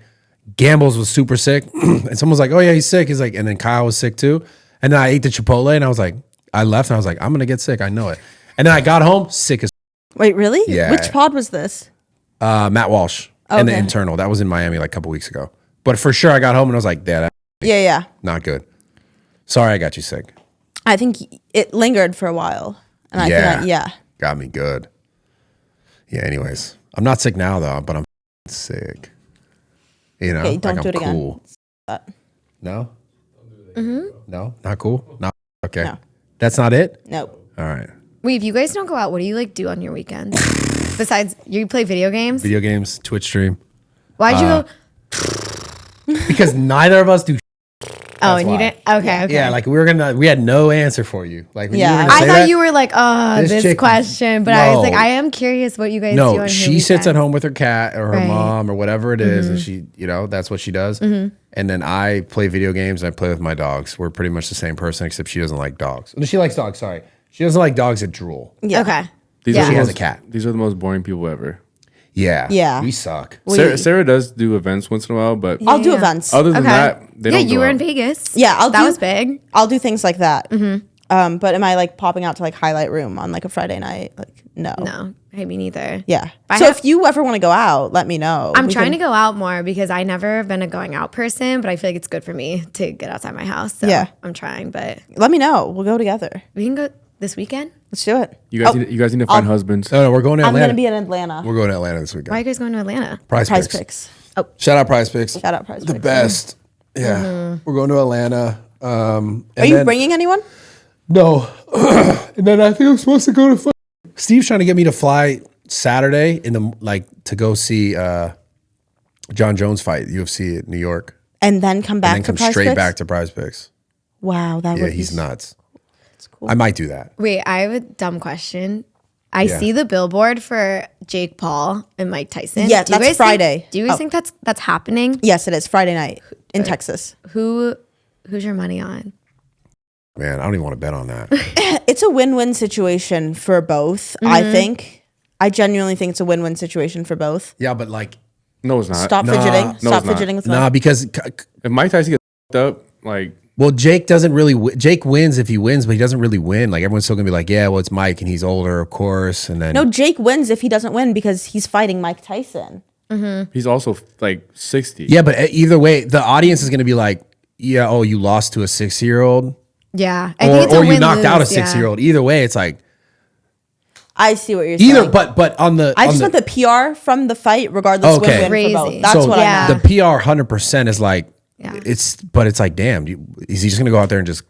Gambles was super sick and someone was like, oh yeah, he's sick. He's like, and then Kyle was sick too. And then I ate the Chipotle and I was like, I left and I was like, I'm gonna get sick. I know it. And then I got home sick as Wait, really? Yeah. Which pod was this? Matt Walsh and the Okay. internal. That was in Miami like a couple weeks ago. But for sure I got home and I was like, that's Yeah. not good. Sorry I got you sick. I think it lingered for a while. And I Yeah. think, yeah. got me good. Yeah. Anyways, I'm not sick now though, but I'm sick. You know, Okay, don't like do I'm it again. cool. No. No, not cool. Not okay. No. That's not it. No. All right. Wait, if you guys don't go out, what do you like do on your weekends? Besides, you play video games? Video games, Twitch stream. Why'd you go? Because neither of us do. Oh, and why. you didn't? Okay. Yeah, like we had no answer for you. Like when Yeah. you were gonna I say thought that, you were like, oh, This this chick- question, but I was like, No. I am curious what you guys do No, on she your sits at weekends. home with her cat or her Right. mom or whatever it is, and she, you know, that's what she does. And then I play video games and I play with my dogs. We're pretty much the same person, except she doesn't like dogs. No, she likes dogs. Sorry, she doesn't like dogs that drool. Yeah. Okay. These Yeah. are the She has most- a cat. These are the most boring people ever. Yeah, Yeah. we suck. Sarah does do events once in a while, but I'll do Yeah. events. other than Okay. that, they Yeah, don't you go were in out. Vegas. Yeah, that was big. I'll do things like that. But am I like popping out to like highlight room on like a Friday night? Like no. No, hey, me neither. Yeah. I So have- if you ever want to go out, let me know. I'm trying to go out more because I never have been a going out person, but I feel like it's good for me to get outside my house. So Yeah. I'm trying, but Let me know. We'll go together. we can go this weekend. Let's do it. You guys, you guys need to find husbands. No, we're going to I'm Atlanta. gonna be in Atlanta. We're going to Atlanta this Why are weekend. you guys going to Atlanta? Prize Prize Picks. Picks. Shout out Prize Picks. Shout out Prize The Picks. best. Yeah, we're going to Atlanta. Are you bringing anyone? No. And then I think I'm supposed to go to. Steve's trying to get me to fly Saturday to go see John Jones fight UFC at New York, And then come back and then to come Prize straight Picks? back to Prize Picks. Wow, that Yeah, would he's be nuts. cool. I might do that. Wait, I have a dumb question. I Yeah. see the billboard for Jake Paul and Mike Tyson. Yeah, Do you that's guys Friday. Think, do you guys Oh. think that's happening? Yes, it is Friday night in Texas. Who's your money on? Man, I don't even want to bet on that. It's a win-win situation for both. I think. I genuinely think it's a win-win situation for both. Yeah, but like, No, it's not. Stop Nah. fidgeting. No, it's Stop not. fidgeting with nah, Mike. because If Mike Tyson gets up, like well, Jake doesn't really. Jake wins if he wins, but he doesn't really win. Like everyone's still gonna be like, yeah, well, it's Mike and he's older, of course. And then No, Jake wins if he doesn't win because he's fighting Mike Tyson. he's also like 60. yeah, but either way, the audience is gonna be like, yeah, oh, you lost to a 6-year-old, Yeah, I think it's a or you win-lose, knocked out a yeah. 6-year-old. Either way, it's like I see what you're either. saying. But on the I on just want the PR from the fight, regardless Okay. win-win for both. Crazy. That's so what yeah. I meant. the PR 100% is like Yeah. it's like damn, is he just gonna go out there and just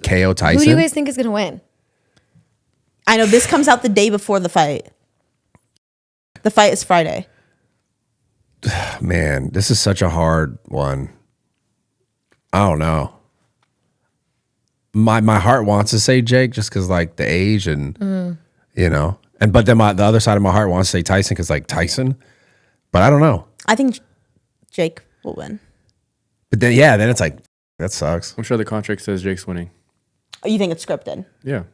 KO Tyson? Who do you guys think is gonna win? I know this comes out the day before the fight. The fight is Friday. Man, this is such a hard one. I don't know. My heart wants to say Jake just because like the age and you know, but then the other side of my heart wants to say Tyson because like Tyson, but I don't know. I think Jake will win. But then then it's like that sucks. I'm sure the contract says Jake's winning. Oh, you think it's scripted? Yeah.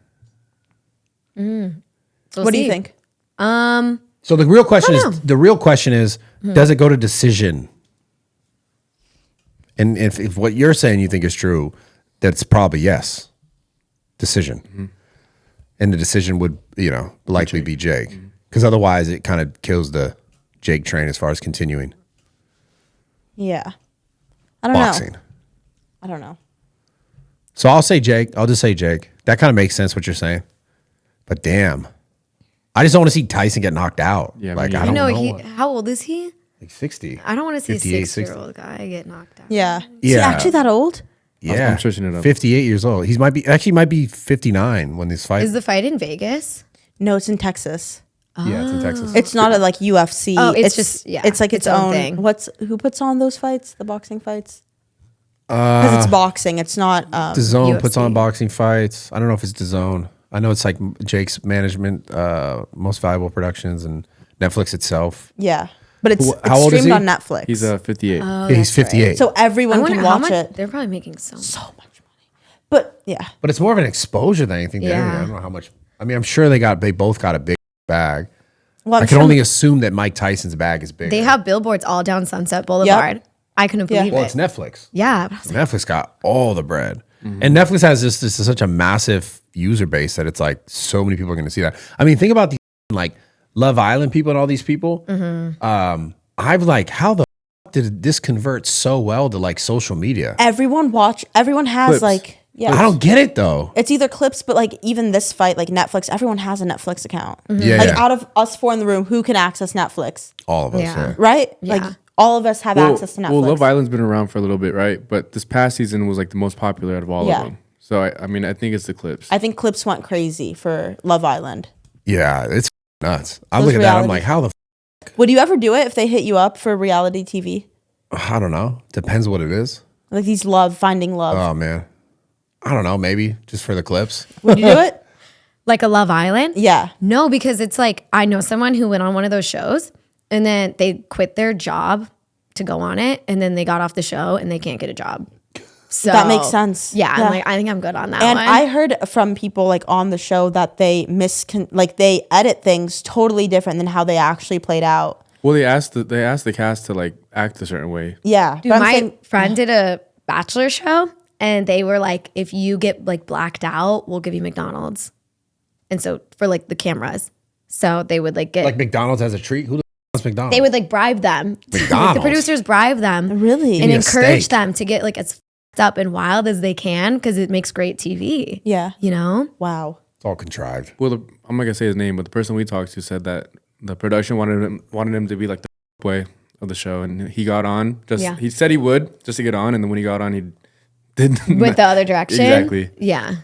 We'll What do you see. think? So the real question is does it go to decision? And if what you're saying you think is true, that's probably yes, decision. And the decision would likely be Jake because otherwise it kind of kills the Jake train as far as continuing Yeah. I don't boxing. know. I don't know. So I'll say Jake. I'll just say Jake. That kind of makes sense what you're saying. But damn, I just don't want to see Tyson get knocked out. Yeah, like me I neither. don't You know. know, how old is he? Like 60. I don't want to see a 58, 6-year-old guy get knocked out. Yeah. Is he Yeah. actually that old? Yeah, I'm searching it up. 58 years old. He might be 59 when this fight. Is the fight in Vegas? No, it's in Texas. Yeah, it's in Texas. It's not a like UFC. Oh, it's just- yeah, It's like its own thing. Who puts on those fights? The boxing fights? Because it's boxing. It's not. DAZN puts on UFC. boxing fights. I don't know if it's DAZN. I know it's like Jake's management, Most Valuable Productions, and Netflix itself. Yeah, but it's How old is streamed he? on Netflix. He's 58. Yeah, he's 58. so everyone I wonder can how watch much it. they're probably making so much. So much money. But yeah, But it's more of an exposure than anything. Yeah. I don't know how much. I mean, I'm sure they both got a big bag. well, I'm I can sure- only assume that Mike Tyson's bag is bigger. They have billboards all down Sunset Boulevard. I couldn't Yeah. believe well, it. it's Netflix. Yeah, but I was like, Netflix got all the bread. And Netflix has this is such a massive user base that it's like so many people are going to see that. I mean, think about the like Love Island people and all these people. I'm like, how the f- did this convert so well to like social media? everyone has Clips. like Yeah. I don't get it though. It's either clips, but like even this fight, like Netflix, everyone has a Netflix account. Yeah, Like yeah. out of us 4 in the room, who can access Netflix? All of us. Yeah. Yeah. Right? Yeah. Like all of us have access to Netflix. Well, Love Island's been around for a little bit, right? But this past season was like the most popular out of all Yeah. of them. So I mean, I think it's the clips. I think clips went crazy for Love Island. Yeah, it's nuts. I Those look at that. I'm reality- like, how the? Would you ever do it if they hit you up for reality TV? I don't know. Depends what it is. Like these finding love. Oh man, I don't know. Maybe just for the clips. Would you do it? Like a Love Island? Yeah. No, because it's like I know someone who went on one of those shows and then they quit their job to go on it and then they got off the show and they can't get a job. So That makes sense. Yeah, Yeah. I'm like, I think I'm good on that And one. I heard from people like on the show that they they edit things totally different than how they actually played out. Well, they asked the cast to like act a certain way. Yeah. Dude, but I'm my saying- friend did a bachelor show and they were like, if you get like blacked out, we'll give you McDonald's. And so for like the cameras. So they would like get Like McDonald's has a treat. Who the wants McDonald's? they would like bribe them. McDonald's? The producers bribe them. Really? And me a encourage steak. them to get like as f***ed up and wild as they can because it makes great TV. Yeah. You know? Wow. It's all contrived. Well, I'm not gonna say his name, but the person we talked to said that the production wanted him to be like the way of the show, and he got on. Yeah. He said he would just to get on, and then when he got on, he did With the other direction. Exactly. Yeah.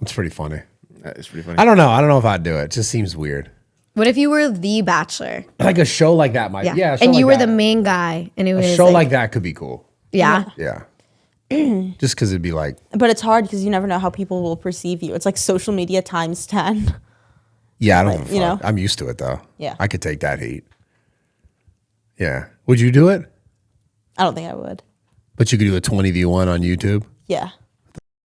It's pretty funny. It's pretty funny. I don't know. I don't know if I'd do it. It just seems weird. What if you were the bachelor? Like a show like that might. Yeah. a show and you like were that. the main guy and it was A show like that could be cool. yeah. Yeah. Just because it'd be like, But it's hard because you never know how people will perceive you. It's like social media times 10. yeah, I don't. you know? I'm used to it though. Yeah. I could take that heat. Yeah. Would you do it? I don't think I would. But you could do a 20v1 on YouTube, Yeah.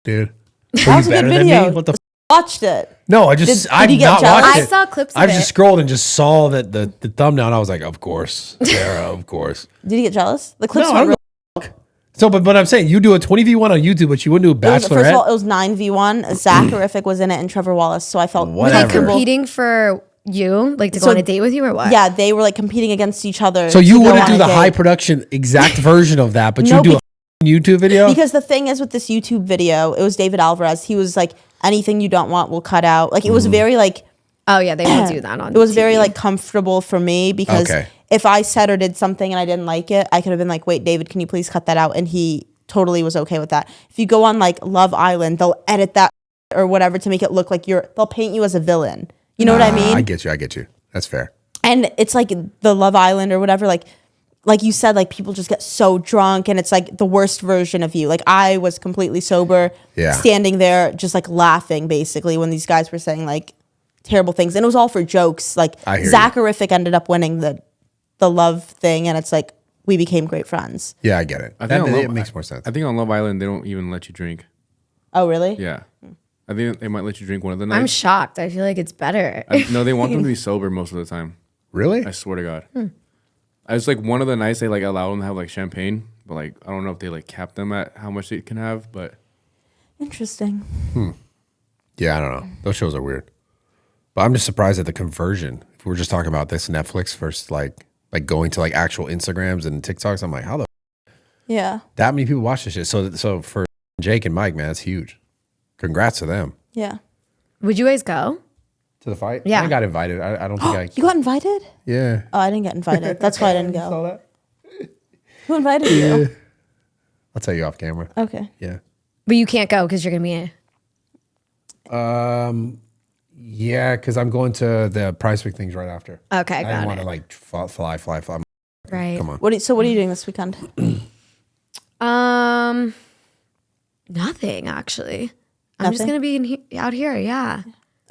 dude. That was a good video. What the? Watched it. No, I just Did I've you get not jealous? watched I it. saw clips of I've it. just scrolled and just saw that the thumbnail, and I was like, of course, Sara, of course. Did you get jealous? The clips No, I were don't really So, but I'm saying you do a 20v1 on YouTube, but you wouldn't do a First of all, Bachelorette. it was 9v1. Zach Bryan was in it and Trevor Wallace. So I felt Were they Whatever. competing for you, like to go So- on a date with you or what? Yeah, they were like competing against each other. So you to go wouldn't on do a the date. high production exact version of that, but No, you do a YouTube video. Because the thing is with this YouTube video, it was David Alvarez. He was like, anything you don't want, we'll cut out. Like it was very like, Oh yeah, they will do that on. it was very TV. like comfortable for me because Okay. if I said or did something and I didn't like it, I could have been like, wait, David, can you please cut that out? And he totally was okay with that. If you go on like Love Island, they'll edit that or whatever to make it look like they'll paint you as a villain. You know what I mean? I get you. That's fair. And it's like the Love Island or whatever, like you said, like people just get so drunk and it's like the worst version of you. Like I was completely sober, Yeah. standing there just like laughing basically when these guys were saying like terrible things. And it was all for jokes. Like I hear you. Zach ended up winning the love thing and it's like we became great friends. Yeah, I get it. I think It makes more sense. I think on Love Island they don't even let you drink. Oh, really? Yeah, I think they might let you drink one of the nights. I'm shocked. I feel like it's better. No, they want them to be sober most of the time. Really? I swear to God. It's like one of the nights they like allow them to have like champagne, but like I don't know if they like cap them at how much they can have, but Interesting. Yeah, I don't know. Those shows are weird. But I'm just surprised at the conversion. If we're just talking about this Netflix versus like going to like actual Instagrams and TikToks, I'm like, how the Yeah. that many people watch this shit? So for Jake and Mike, man, that's huge. Congrats to them. Yeah. Would you guys go? To the fight? Yeah. I got invited. I don't think I. You got invited? Yeah. Oh, I didn't get invited. That's why I didn't go. Saw that? Who invited you? I'll tell you off camera. Okay. Yeah. But you can't go because you're gonna be. Yeah, because I'm going to the Prize Pick things right after. Okay, I got didn't want it. to like fly. Right. Come on. What are you doing this weekend? Nothing actually. I'm just Nothing? gonna be out here. Yeah,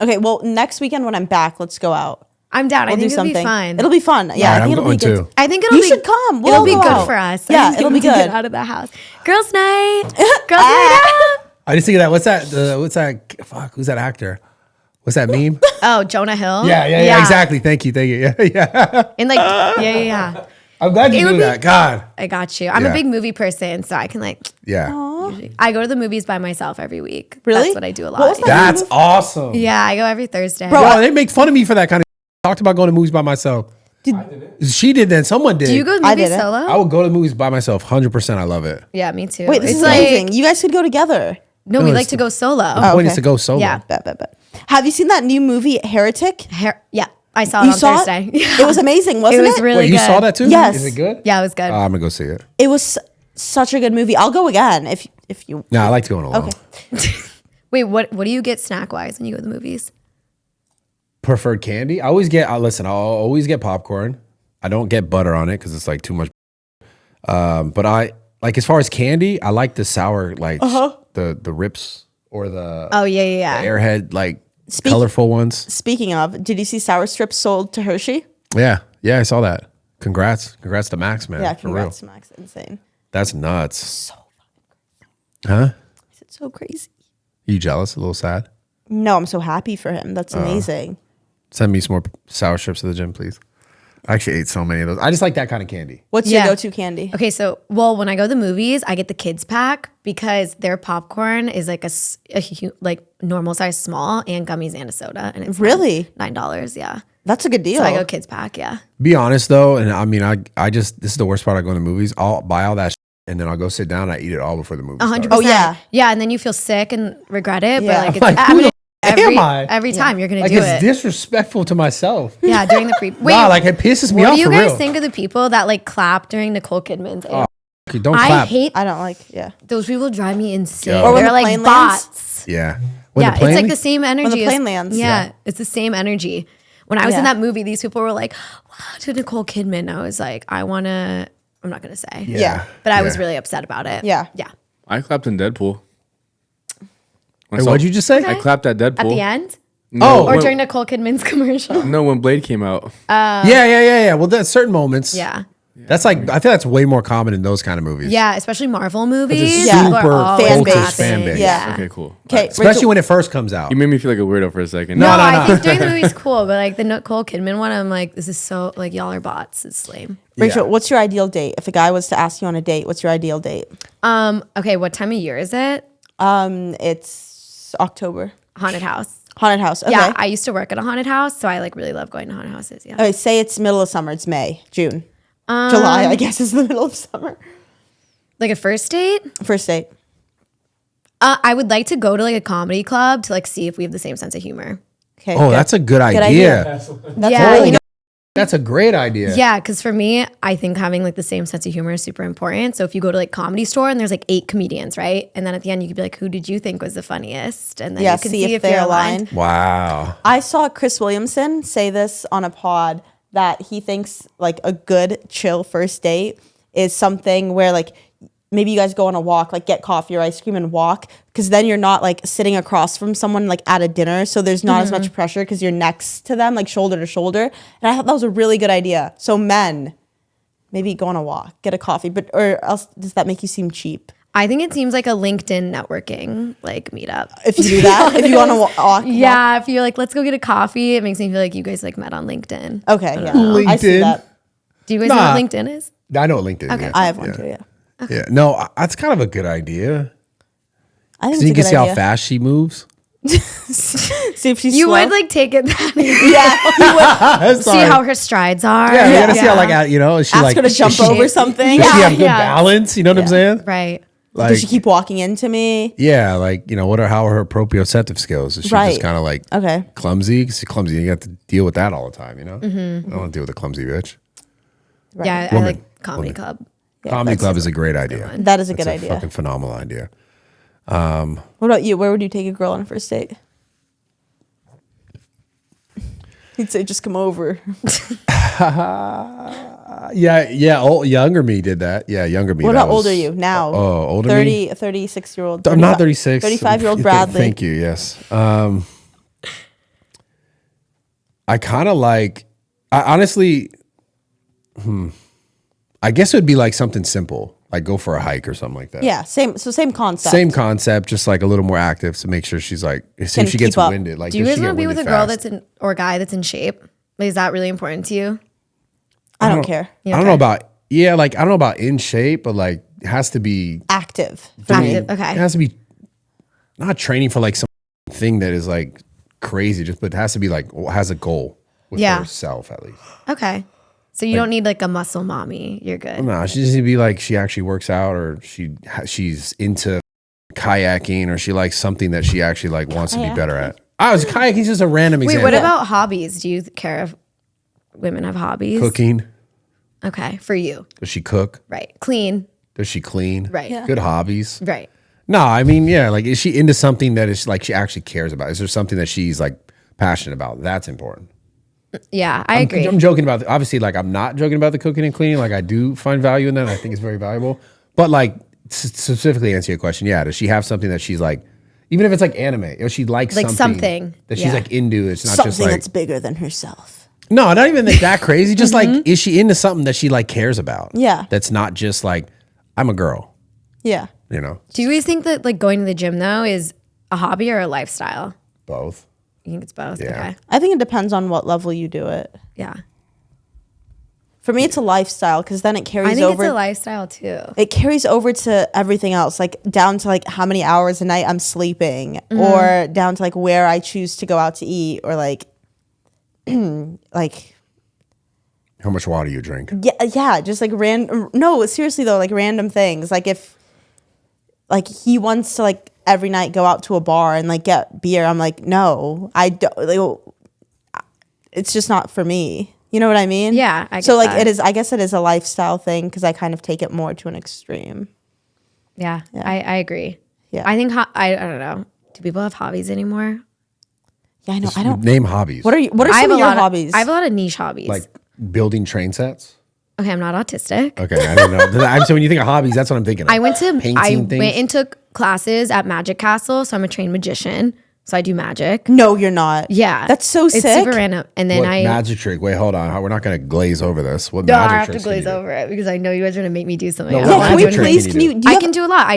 Okay, well, next weekend when I'm back, let's go out. I'm down. I We'll think do it'll something. be fun. It'll be fun. Yeah, All right, I think I'm it'll be going good. too. I think it'll You be. should come. We'll it'll be go good out. for us. Yeah, I think it'll we be can good. Get out of the house. Girls' night. Girls' night out. I just think of that. What's that? Fuck, who's that actor? What's that meme? Oh, Jonah Hill. Yeah. Exactly. Thank you. Yeah. And like, yeah. I'm glad It you would knew be- that. God. I got you. I'm Yeah. a big movie person, so I can like. Yeah. I go to the movies by myself every week. Really? That's what I do a What lot. was that? That's awesome. Yeah, I go every Thursday. Bro, they make fun of me for that kind of. Talked about going to movies by myself. She did that. Someone did. Do you go to I movies did it. solo? I would go to movies by myself. 100%. I love it. Yeah, me too. Wait, this It's is amazing. You guys could go together. No, we like to go solo. The point is okay. to go solo. Yeah. Bet. Have you seen that new movie Heretic? Yeah, I saw it You on saw Thursday. it? It was amazing, wasn't It it? was really Wait, you good. saw that too? Yes. Is it good? Yeah, it was good. I'm gonna go see it. It was such a good movie. I'll go again if you. No, I like to go alone. Okay. Wait, what do you get snack wise when you go to the movies? Preferred candy? I always get. Listen, I'll always get popcorn. I don't get butter on it because it's like too much. But I like as far as candy, I like the sour, like the rips or the Oh yeah. the Airhead, like colorful ones. Speaking of, did you see sour strips sold to Hershey? Yeah, I saw that. Congrats to Max, man. Yeah, for real. congrats, Max. Insane. That's nuts. So Huh? it's so crazy. You jealous? A little sad? No, I'm so happy for him. That's amazing. Send me some more sour strips to the gym, please. I actually ate so many of those. I just like that kind of candy. What's Yeah. your go-to candy? Okay, so when I go to the movies, I get the kids pack because their popcorn is like like normal size small and gummies and a soda, and it's Really? $9. Yeah, That's a good deal. so I go kids pack. Yeah, Be honest though, and I mean, I just this is the worst part. I go to the movies. I'll buy all that and then I'll go sit down and I eat it all before the movie 100%. starts. Oh, yeah. yeah, and then you feel sick and regret it. Yeah. But like, Like, it's, who the every, am I? every time you're gonna Like do it's it. disrespectful to myself. Yeah, during the pre. Wait, Nah, like it pisses me what off do you for guys real. think of the people that like clap during Nicole Kidman's? Okay, don't I clap. hate I don't like. Yeah. those people. Drive me insane. Or when They're the like plane lands? bots. Yeah. When Yeah, the plane it's like the same energy. plane lands. Yeah, it's the same energy. When I was in Yeah. that movie, these people were like, wow, to Nicole Kidman. I was like, I'm not going to say. Yeah. But I was Yeah. really upset about it. Yeah. Yeah. I clapped in Deadpool. Hey, what'd you just say? I clapped at Deadpool. At the end? Oh, Or when, during Nicole Kidman's commercial? no, when Blade came out. yeah. Well, there's certain moments. Yeah. That's like I feel that's way more common in those kind of movies. Yeah, especially Marvel movies. It's a Yeah. People are super always fan base. focused fan clapping. base. Yeah. Okay, cool. Okay. Especially when it first comes out. You made me feel like a weirdo for a second. No, no. I think during the movie's cool, but like the Nicole Kidman one, I'm like, this is so, like, y'all are bots. It's lame. Rachel, Yeah. what's your ideal date? If a guy was to ask you on a date, what's your ideal date? Okay, what time of year is it? It's October. Haunted house. Haunted house. Okay. Yeah, I used to work at a haunted house, so I like really love going to haunted houses. Yeah. Okay, say it's middle of summer. It's May, June. July, I guess, is the middle of summer. Like a first date? First date. I would like to go to like a comedy club to like see if we have the same sense of humor. Okay. Oh, good. that's a good idea. idea. Yeah, Oh, you know, that's a great idea. yeah, because for me, I think having like the same sense of humor is super important. So if you go to like Comedy Store and there's like 8 comedians, right? And then at the end you could be like, who did you think was the funniest? And then Yeah, you can see if you're they're aligned. Wow. I saw Chris Williamson say this on a pod that he thinks like a good chill first date is something where like maybe you guys go on a walk, like get coffee or ice cream and walk, because then you're not like sitting across from someone like at a dinner, so there's not as much pressure because you're next to them, like shoulder to shoulder. And I thought that was a really good idea. So men, maybe go on a walk, get a coffee, but or else does that make you seem cheap? I think it seems like a LinkedIn networking like meetup. If you do that, if you want to walk, Yeah, if you're like, let's go get a coffee, it makes me feel like you guys like met on LinkedIn. okay, yeah, I see LinkedIn. that. Do you guys know Nah. what LinkedIn is? I know what LinkedIn. Okay. Yeah. I have one too. Yeah, Yeah. No, that's kind of a good idea. I think So you it's a can good see idea. how fast she moves. See if she's You slow. would like take it that yeah. see how her strides are. Yeah, you gotta see how like you know, is she Ask like her to jump does she- over something. Does she have good Yeah. balance? You know what I'm saying? Right. Like, Does she keep walking into me? yeah, like you know, how are her proprioceptive skills? Is she Right. just kind of like Okay. clumsy? 'Cause she's clumsy. You have to deal with that all the time. You know, I don't want to deal with a clumsy bitch. Yeah, I Woman. like comedy Woman. club. Comedy club is a great idea. That is a That's good a idea. fucking phenomenal idea. What about you? Where would you take a girl on a first date? He'd say, just come over. Yeah. Old, younger me did that. Yeah, younger me. What that about was- older you now? Oh, older 30, me. a 36-year-old. I'm not 36. 35-year-old Bradley. Thank you. Yes. I kind of like. I honestly. I guess it would be like something simple, like go for a hike or something like that. Yeah, same concept. Same concept, just like a little more active to make sure she's like, see Can if she gets keep up. winded. Like, Do you does guys she want to get be with a winded girl fast? that's in or a guy that's in shape? Like, is that really important to you? I don't care. I don't know about like I don't know about in shape, but like it has to be. Active. For me. Active. Okay. It has to be not training for like some thing that is like crazy, just but it has to be like has a goal with Yeah. herself at least. Okay. So you don't need like a muscle mommy. You're good. No, she just need to be like she actually works out or she's into kayaking, or she likes something that she actually like wants to be better at. Kayaking's just a random Wait, example. what about hobbies? Do you care if women have hobbies? Cooking? Okay, for you. Does she cook? Right. Clean. Does she clean? Right. Yeah. Good hobbies. Right. No, I mean, yeah, like is she into something that is like she actually cares about? Is there something that she's like passionate about? That's important. Yeah, I agree. I'm joking about obviously like I'm not joking about the cooking and cleaning. Like I do find value in that. I think it's very valuable. But like specifically answer your question, yeah, does she have something that she's like, even if it's like anime, if she likes Like something something, that she's yeah. like into, it's not Something just like that's bigger than herself. no, not even that crazy. Just like is she into something that she like cares about? Yeah. That's not just like I'm a girl. Yeah. You know, Do you guys think that like going to the gym though is a hobby or a lifestyle? both. You think it's both? Yeah. Okay. I think it depends on what level you do it. Yeah. For me, it's a lifestyle because then it carries I think over. it's a lifestyle too. It carries over to everything else, like down to like how many hours a night I'm sleeping, or down to like where I choose to go out to eat, or like, like How much water you drink? yeah, just like random. No, seriously though, like random things. Like if, like he wants to like every night go out to a bar and like get beer, I'm like, no, I don't. Like, it's just not for me. You know what I mean? Yeah, I so get like that. it is. I guess it is a lifestyle thing because I kind of take it more to an extreme. Yeah, I agree. Yeah. I think I don't know. Do people have hobbies anymore? Yeah, I know. I don't. Name hobbies. What are some I have of a your lot hobbies? I have a lot of niche hobbies. like building train sets? Okay, I'm not autistic. Okay, I don't know. So when you think of hobbies, that's what I'm thinking of. I went painting things. and took classes at Magic Castle, so I'm a trained magician. So I do magic. No, you're not. Yeah, That's so sick. It's super random. And then What I magic trick? Wait, hold on. We're not going to glaze over this. What no, magic I have to tricks can you glaze do? over it because I know you guys are gonna make me do something. No, I what don't Yeah, wanna can do we magic anything. trick please? can you do? Do you I have- can do a lot.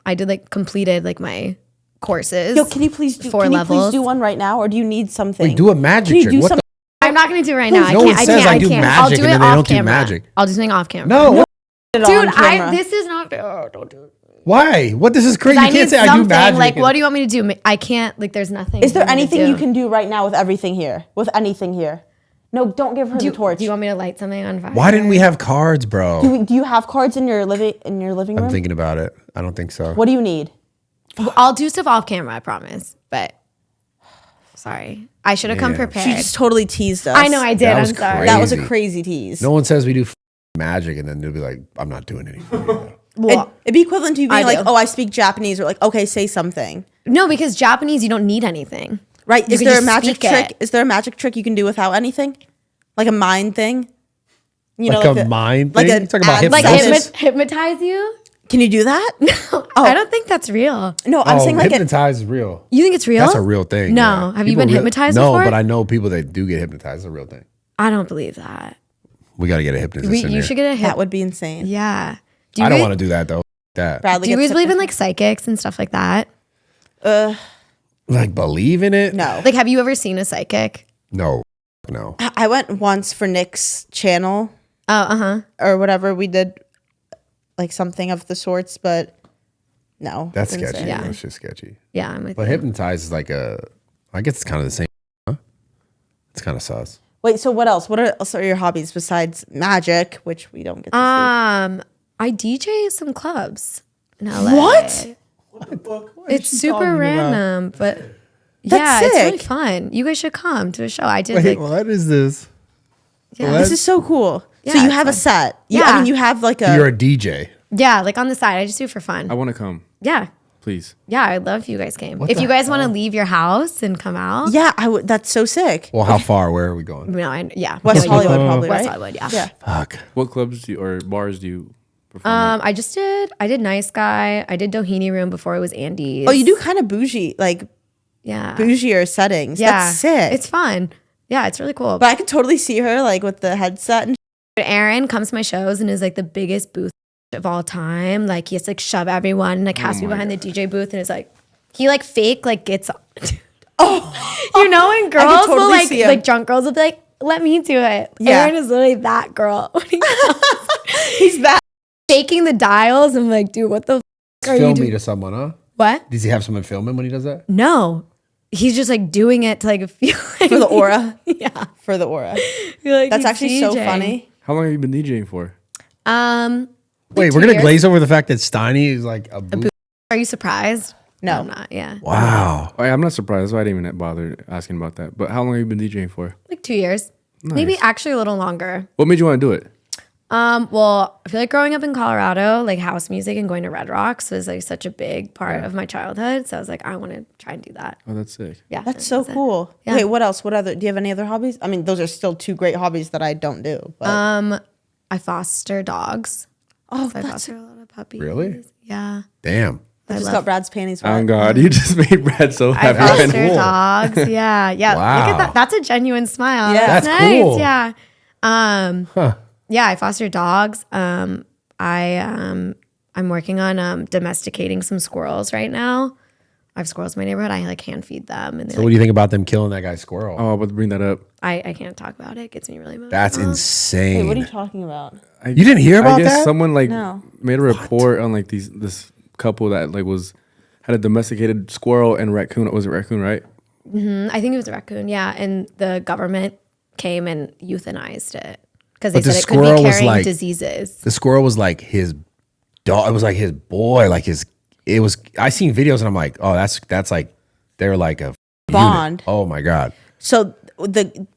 I did like completed like my courses. Yo, can you please do? 4 Can you levels. please do one right now, or do you need something? Wait, do a magic Can you trick. do What something? I'm not gonna do it right now. I No can't. one I says can't. I I do can't. magic I'll do and it then they off don't do camera. magic. I'll do something off camera. No. dude, this is not. Oh, don't do it. Why? What? This is crazy. I You can't need say I do something. magic. Like, what do you want me to do? I can't. Like, there's nothing. Is there for me to anything do. you can do right now with everything here? With anything here? No, don't give her the torch. Do you want me to light something on fire? Why didn't we have cards, bro? Do you have cards in your living room? I'm thinking about it. I don't think so. What do you need? I'll do stuff off camera. I promise. But sorry, I should have come Yeah. prepared. She just totally teased us. I know I did. That I'm was sorry. That was a Crazy. crazy tease. No one says we do magic and then they'll be like, I'm not doing anything. It'd be equivalent to you being I like, do. oh, I speak Japanese, or like, okay, say something. No, because Japanese, you don't need anything. Right? You Is can there a just magic speak trick? it. Is there a magic trick you can do without anything? Like a mind thing? You Like a mind thing? You talking about ad- Like Hypnosis? hypnotize you? Can you do that? I don't think that's real. No, I'm saying like hypnotize is real. You think it's real? That's a real thing. No. yeah. Have you People been hypnotized No, before? but I know people that do get hypnotized. It's a real thing. I don't believe that. We got to get a hypnotist in You here. should get a hip. that would be insane. Yeah. I don't want to do that though. That Bradley Do you gets guys believe in like psychics and stuff like that? like believe in it? No. Like, have you ever seen a psychic? No. I went once for Nick's channel Oh, or whatever. We did like something of the sorts, but no. That's didn't sketchy. say. Yeah. That's just sketchy. Yeah, I'm with But you. hypnotize is like I guess it's kind of the same. Huh? It's kind of sus. Wait, so what else? What else are your hobbies besides magic, which we don't get to I DJ some clubs in LA. What? It's super random, but That's yeah, it's really sick. fun. You guys should come to a show. I did Wait, like what is this? yeah, see? This is so cool. So Yeah, you it's have a fun. set. I Yeah. mean, you have like a. You're a DJ. yeah, like on the side. I just do it for fun. I want to come, Yeah. please. Yeah, I'd love if you guys came. What If the you guys want to leave your house and come out. yeah, I would. That's so sick. Well, how far? Where are we going? No, yeah. West No, Hollywood, probably, West right? Hollywood, yeah. Yeah. Fuck. What clubs do you, or bars do you perform at? I did Nice Guy. I did Doheny Room before it was Andy's. Oh, you do kind of bougie, like Yeah. bougier settings. Yeah. That's sick. It's fun. Yeah, it's really cool. But I could totally see her like with the headset and. Aaron comes to my shows and is like the biggest booth of all time. Like he has to like shove everyone and like has to be behind the DJ booth and it's like he like fake like gets you know, and girls totally will see him. like drunk girls will be like, let me do it. Yeah. Aaron is literally that girl. He's that. Shaking the dials. I'm like, dude, what the f- are you Film me doing? to someone, huh? What? Does he have someone film him when he does that? No. He's just like doing it to like feel like For the aura. Yeah. For the aura. Feel like That's he's actually so DJing. funny. How long have you been DJing for? Wait, 2 we're gonna years. glaze over the fact that Steiny is like a booth. Are you surprised? No. I'm not. Yeah. Wow. Oh, yeah, I'm not surprised. That's why I didn't even bother asking about that. But how long have you been DJing for? Like 2 years. Maybe actually a little longer. What made you want to do it? Well, I feel like growing up in Colorado, like house music and going to Red Rocks was like such a big part of my childhood. So I was like, I want to try and do that. Oh, that's sick. Yeah. That's so it. cool. Yeah. Wait, what else? What other? Do you have any other hobbies? I mean, those are still two great hobbies that I don't do. But. I foster dogs. Oh, I that's. foster a lot of puppies. Really? Yeah. Damn. I just got Brad's panties wet. Oh God, you just made Brad so I happy. foster dogs. Yeah. Yeah. Look Wow. at that. That's a genuine smile. Yeah. That's That's nice. cool. Yeah. Yeah, I foster dogs. I'm working on domesticating some squirrels right now. I have squirrels in my neighborhood. I like hand feed them, and So what do you think about them killing that guy's squirrel? Oh, I was to bring that up. I can't talk about it. It gets me really emotional. That's insane. Wait, what are you talking about? You didn't hear about I guess that? someone like No. made a report on like this couple that like had a domesticated squirrel and raccoon. Was it raccoon, right? I think it was a raccoon. Yeah, and the government came and euthanized it because But they the said it could squirrel be was carrying like- diseases. The squirrel was like his dog. It was like his boy. Like it was. I seen videos and I'm like, oh, that's like they're like a Bond. unit. Oh my god. So the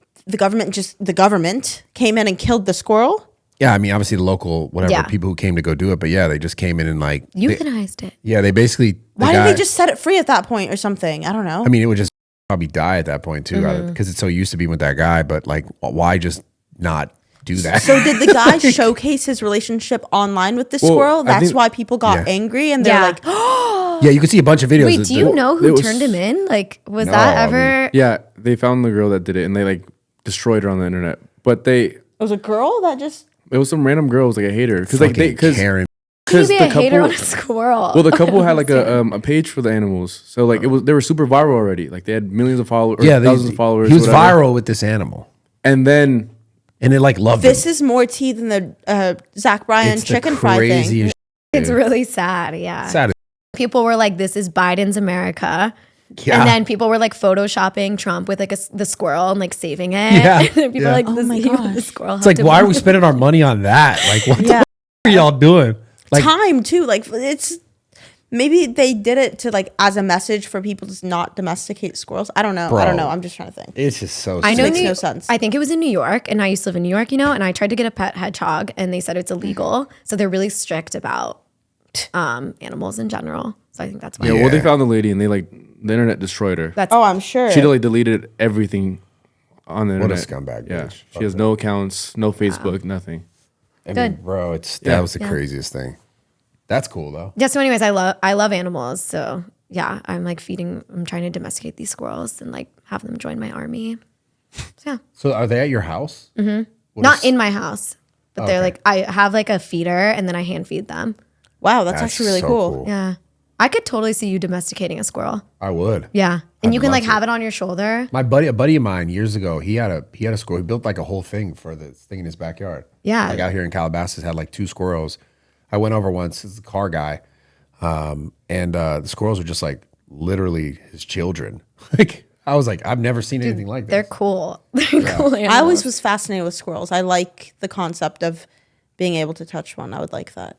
government came in and killed the squirrel. Yeah, I mean, obviously the local whatever Yeah. people who came to go do it, but yeah, they just came in and like Euthanized it. they basically. Why didn't they just set it free at that point or something? I don't know. I mean, it would just probably die at that point too, Mm-hmm. because it's so used to being with that guy. But like, why just not do that? So did the guy showcase his relationship online with the Well, squirrel? I That's think- why people got Yeah. angry and they're Yeah. like, Yeah, you can see a bunch of videos. Wait, of do you know who it was- turned him in? Like, was No, that I ever? Yeah, they found the girl that did it and they like destroyed her on the internet. But it was a girl that just. it was some random girl who was like a hater because like Fucking Karen. Could be the a hater couple. on a squirrel. Well, the couple had like a page for the animals, so like they were super viral already. Like they had millions of followers, Yeah, thousands of followers. He was whatever. viral with this animal, and then and it like loved This him. is more tea than the Zach Bryan It's the chicken fry thing. craziest It's really sad. Yeah. Sad. People were like, "This is Biden's America." Yeah. And then people were like photoshopping Trump with like the squirrel and like saving it. Yeah, And then people yeah. are like, Oh this, my the gosh. squirrel. It's like, why are we spending our money on that? Like, what Yeah. the are y'all doing? Like, Time too. Like it's maybe they did it to like as a message for people to not domesticate squirrels. I don't know. I Bro. don't know. I'm just trying to think. it's just so. I know makes New- no sense. I think it was in New York, and I used to live in New York, and I tried to get a pet hedgehog, and they said it's illegal. So they're really strict about animals in general. So I think that's why. yeah, well they Yeah. found the lady and they like the internet destroyed her. That's Oh, I'm sure. She like deleted everything on the What a internet. scumbag Yeah, bitch. she has no accounts, no Facebook, nothing. I mean, Good. bro. That Yeah. was the craziest thing. That's cool though. yeah. So, anyways, I love animals. So yeah, I'm like I'm trying to domesticate these squirrels and like have them join my army. So yeah, So are they at your house? Mm-hmm. not in my house, but they're Okay. like I have like a feeder, and then I hand feed them. Wow, that's actually really so cool. Yeah, I could totally see you domesticating a squirrel. I would. Yeah, and I'd you can love like to. have it on your shoulder. A buddy of mine years ago, he had a squirrel. He built like a whole thing for this thing in his backyard. Yeah. Like out here in Calabasas, had like 2 squirrels. I went over once as a car guy, and the squirrels were just like literally his children. Like I was like, I've never seen anything like They're this. cool. They're cool. I always animals. was fascinated with squirrels. I like the concept of being able to touch one. I would like that.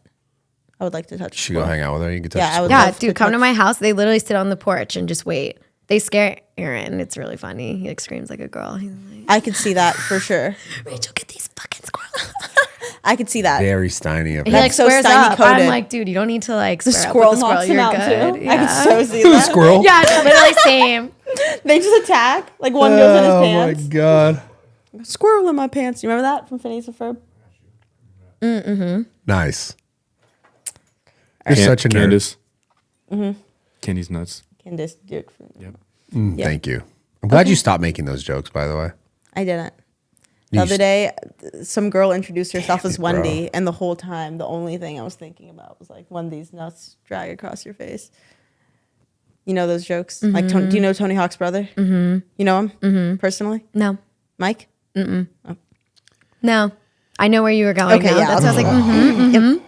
I would like to touch. a Should go squirrel. hang out with her. You can touch. Yeah, the I would squirrel. Yeah, love to dude, come to touch- my house. They literally sit on the porch and just wait. They scare Aaron. It's really funny. He like screams like a girl. He's like, I could see that for sure. Rachel, get these fucking squirrels. I could see that. Very Steiny of He him. like so squares Steiny up. coded. I'm like, dude, you don't need to like The square squirrel up with the knocks squirrel. him You're out good. too. I could Yeah. so see The that. squirrel. Yeah, it's literally same. They just attack. Like one goes in his Oh pants. my god. Squirrel in my pants. You remember that from Phineas and Ferb? Nice. You're such a nerd. Candace. Mm-hmm. Candy's nuts. Candace Duke. Yep. Yeah. Thank you. I'm glad you stopped making those jokes. By the way. I didn't. The You other day, some girl introduced herself as it, bro. Wendy, and the whole time, the only thing I was thinking about was like Wendy's nuts drag across your face. You know those jokes? Like, do you know Tony Hawk's brother? Mm-hmm. You know him personally? No, Mike? no. I know where you were going. Okay, now. yeah, That's I'll what I was like, Yep.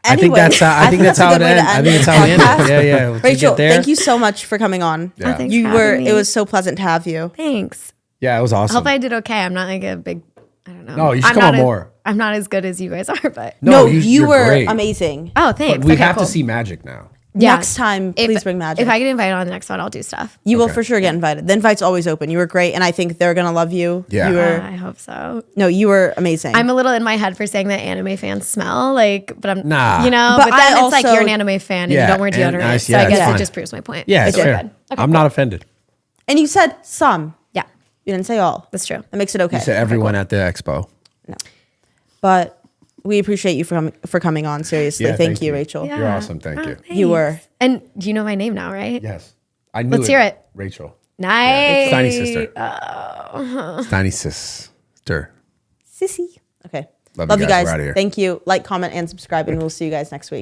I think Anyway, that's how. I think that's a how it good way to ends. I end think this that's how it podcast. ends. Yeah, yeah. Once you Rachel, get there- thank you so much for coming on. Yeah. Oh, thanks You for were. having me. It was so pleasant to have you. Thanks. Yeah, it was I awesome. hope I did okay. I'm not like a big. I don't know. No, you should I'm come not on more. I'm not as good as you guys are, but No, you- you you're were great. amazing. oh, thanks. But we Okay, have cool. to see magic now. Yeah. Next time, please bring magic. If I get invited on the next one, I'll do stuff. You will Okay. for sure get invited. The invite's always open. You were great, and I think they're gonna love you. Yeah. You were I hope so. no, you were amazing. I'm a little in my head for saying that anime fans smell but I'm Nah. you know, But but then I it's like also- you're an anime fan and Yeah, you don't wear and deodorant. I- So yeah, I it's guess fine. it just proves my point. Yeah, it's It's fair. good. Okay, I'm cool. not offended. and you said some. Yeah, You didn't say all. that's true. That makes it okay. You said everyone at the expo. But we appreciate you for coming on. Seriously, Yeah, thank you, Rachel. Yeah. You're awesome. Thank you. You were. And you know my name now, right? Yes. I knew Let's hear it. Rachel. Nice. Steiny sister. Steiny sister. Sissy. Okay. Love Love you you guys. guys. We're outta here. Thank you. Like, comment, and subscribe, and we'll see you guys next week.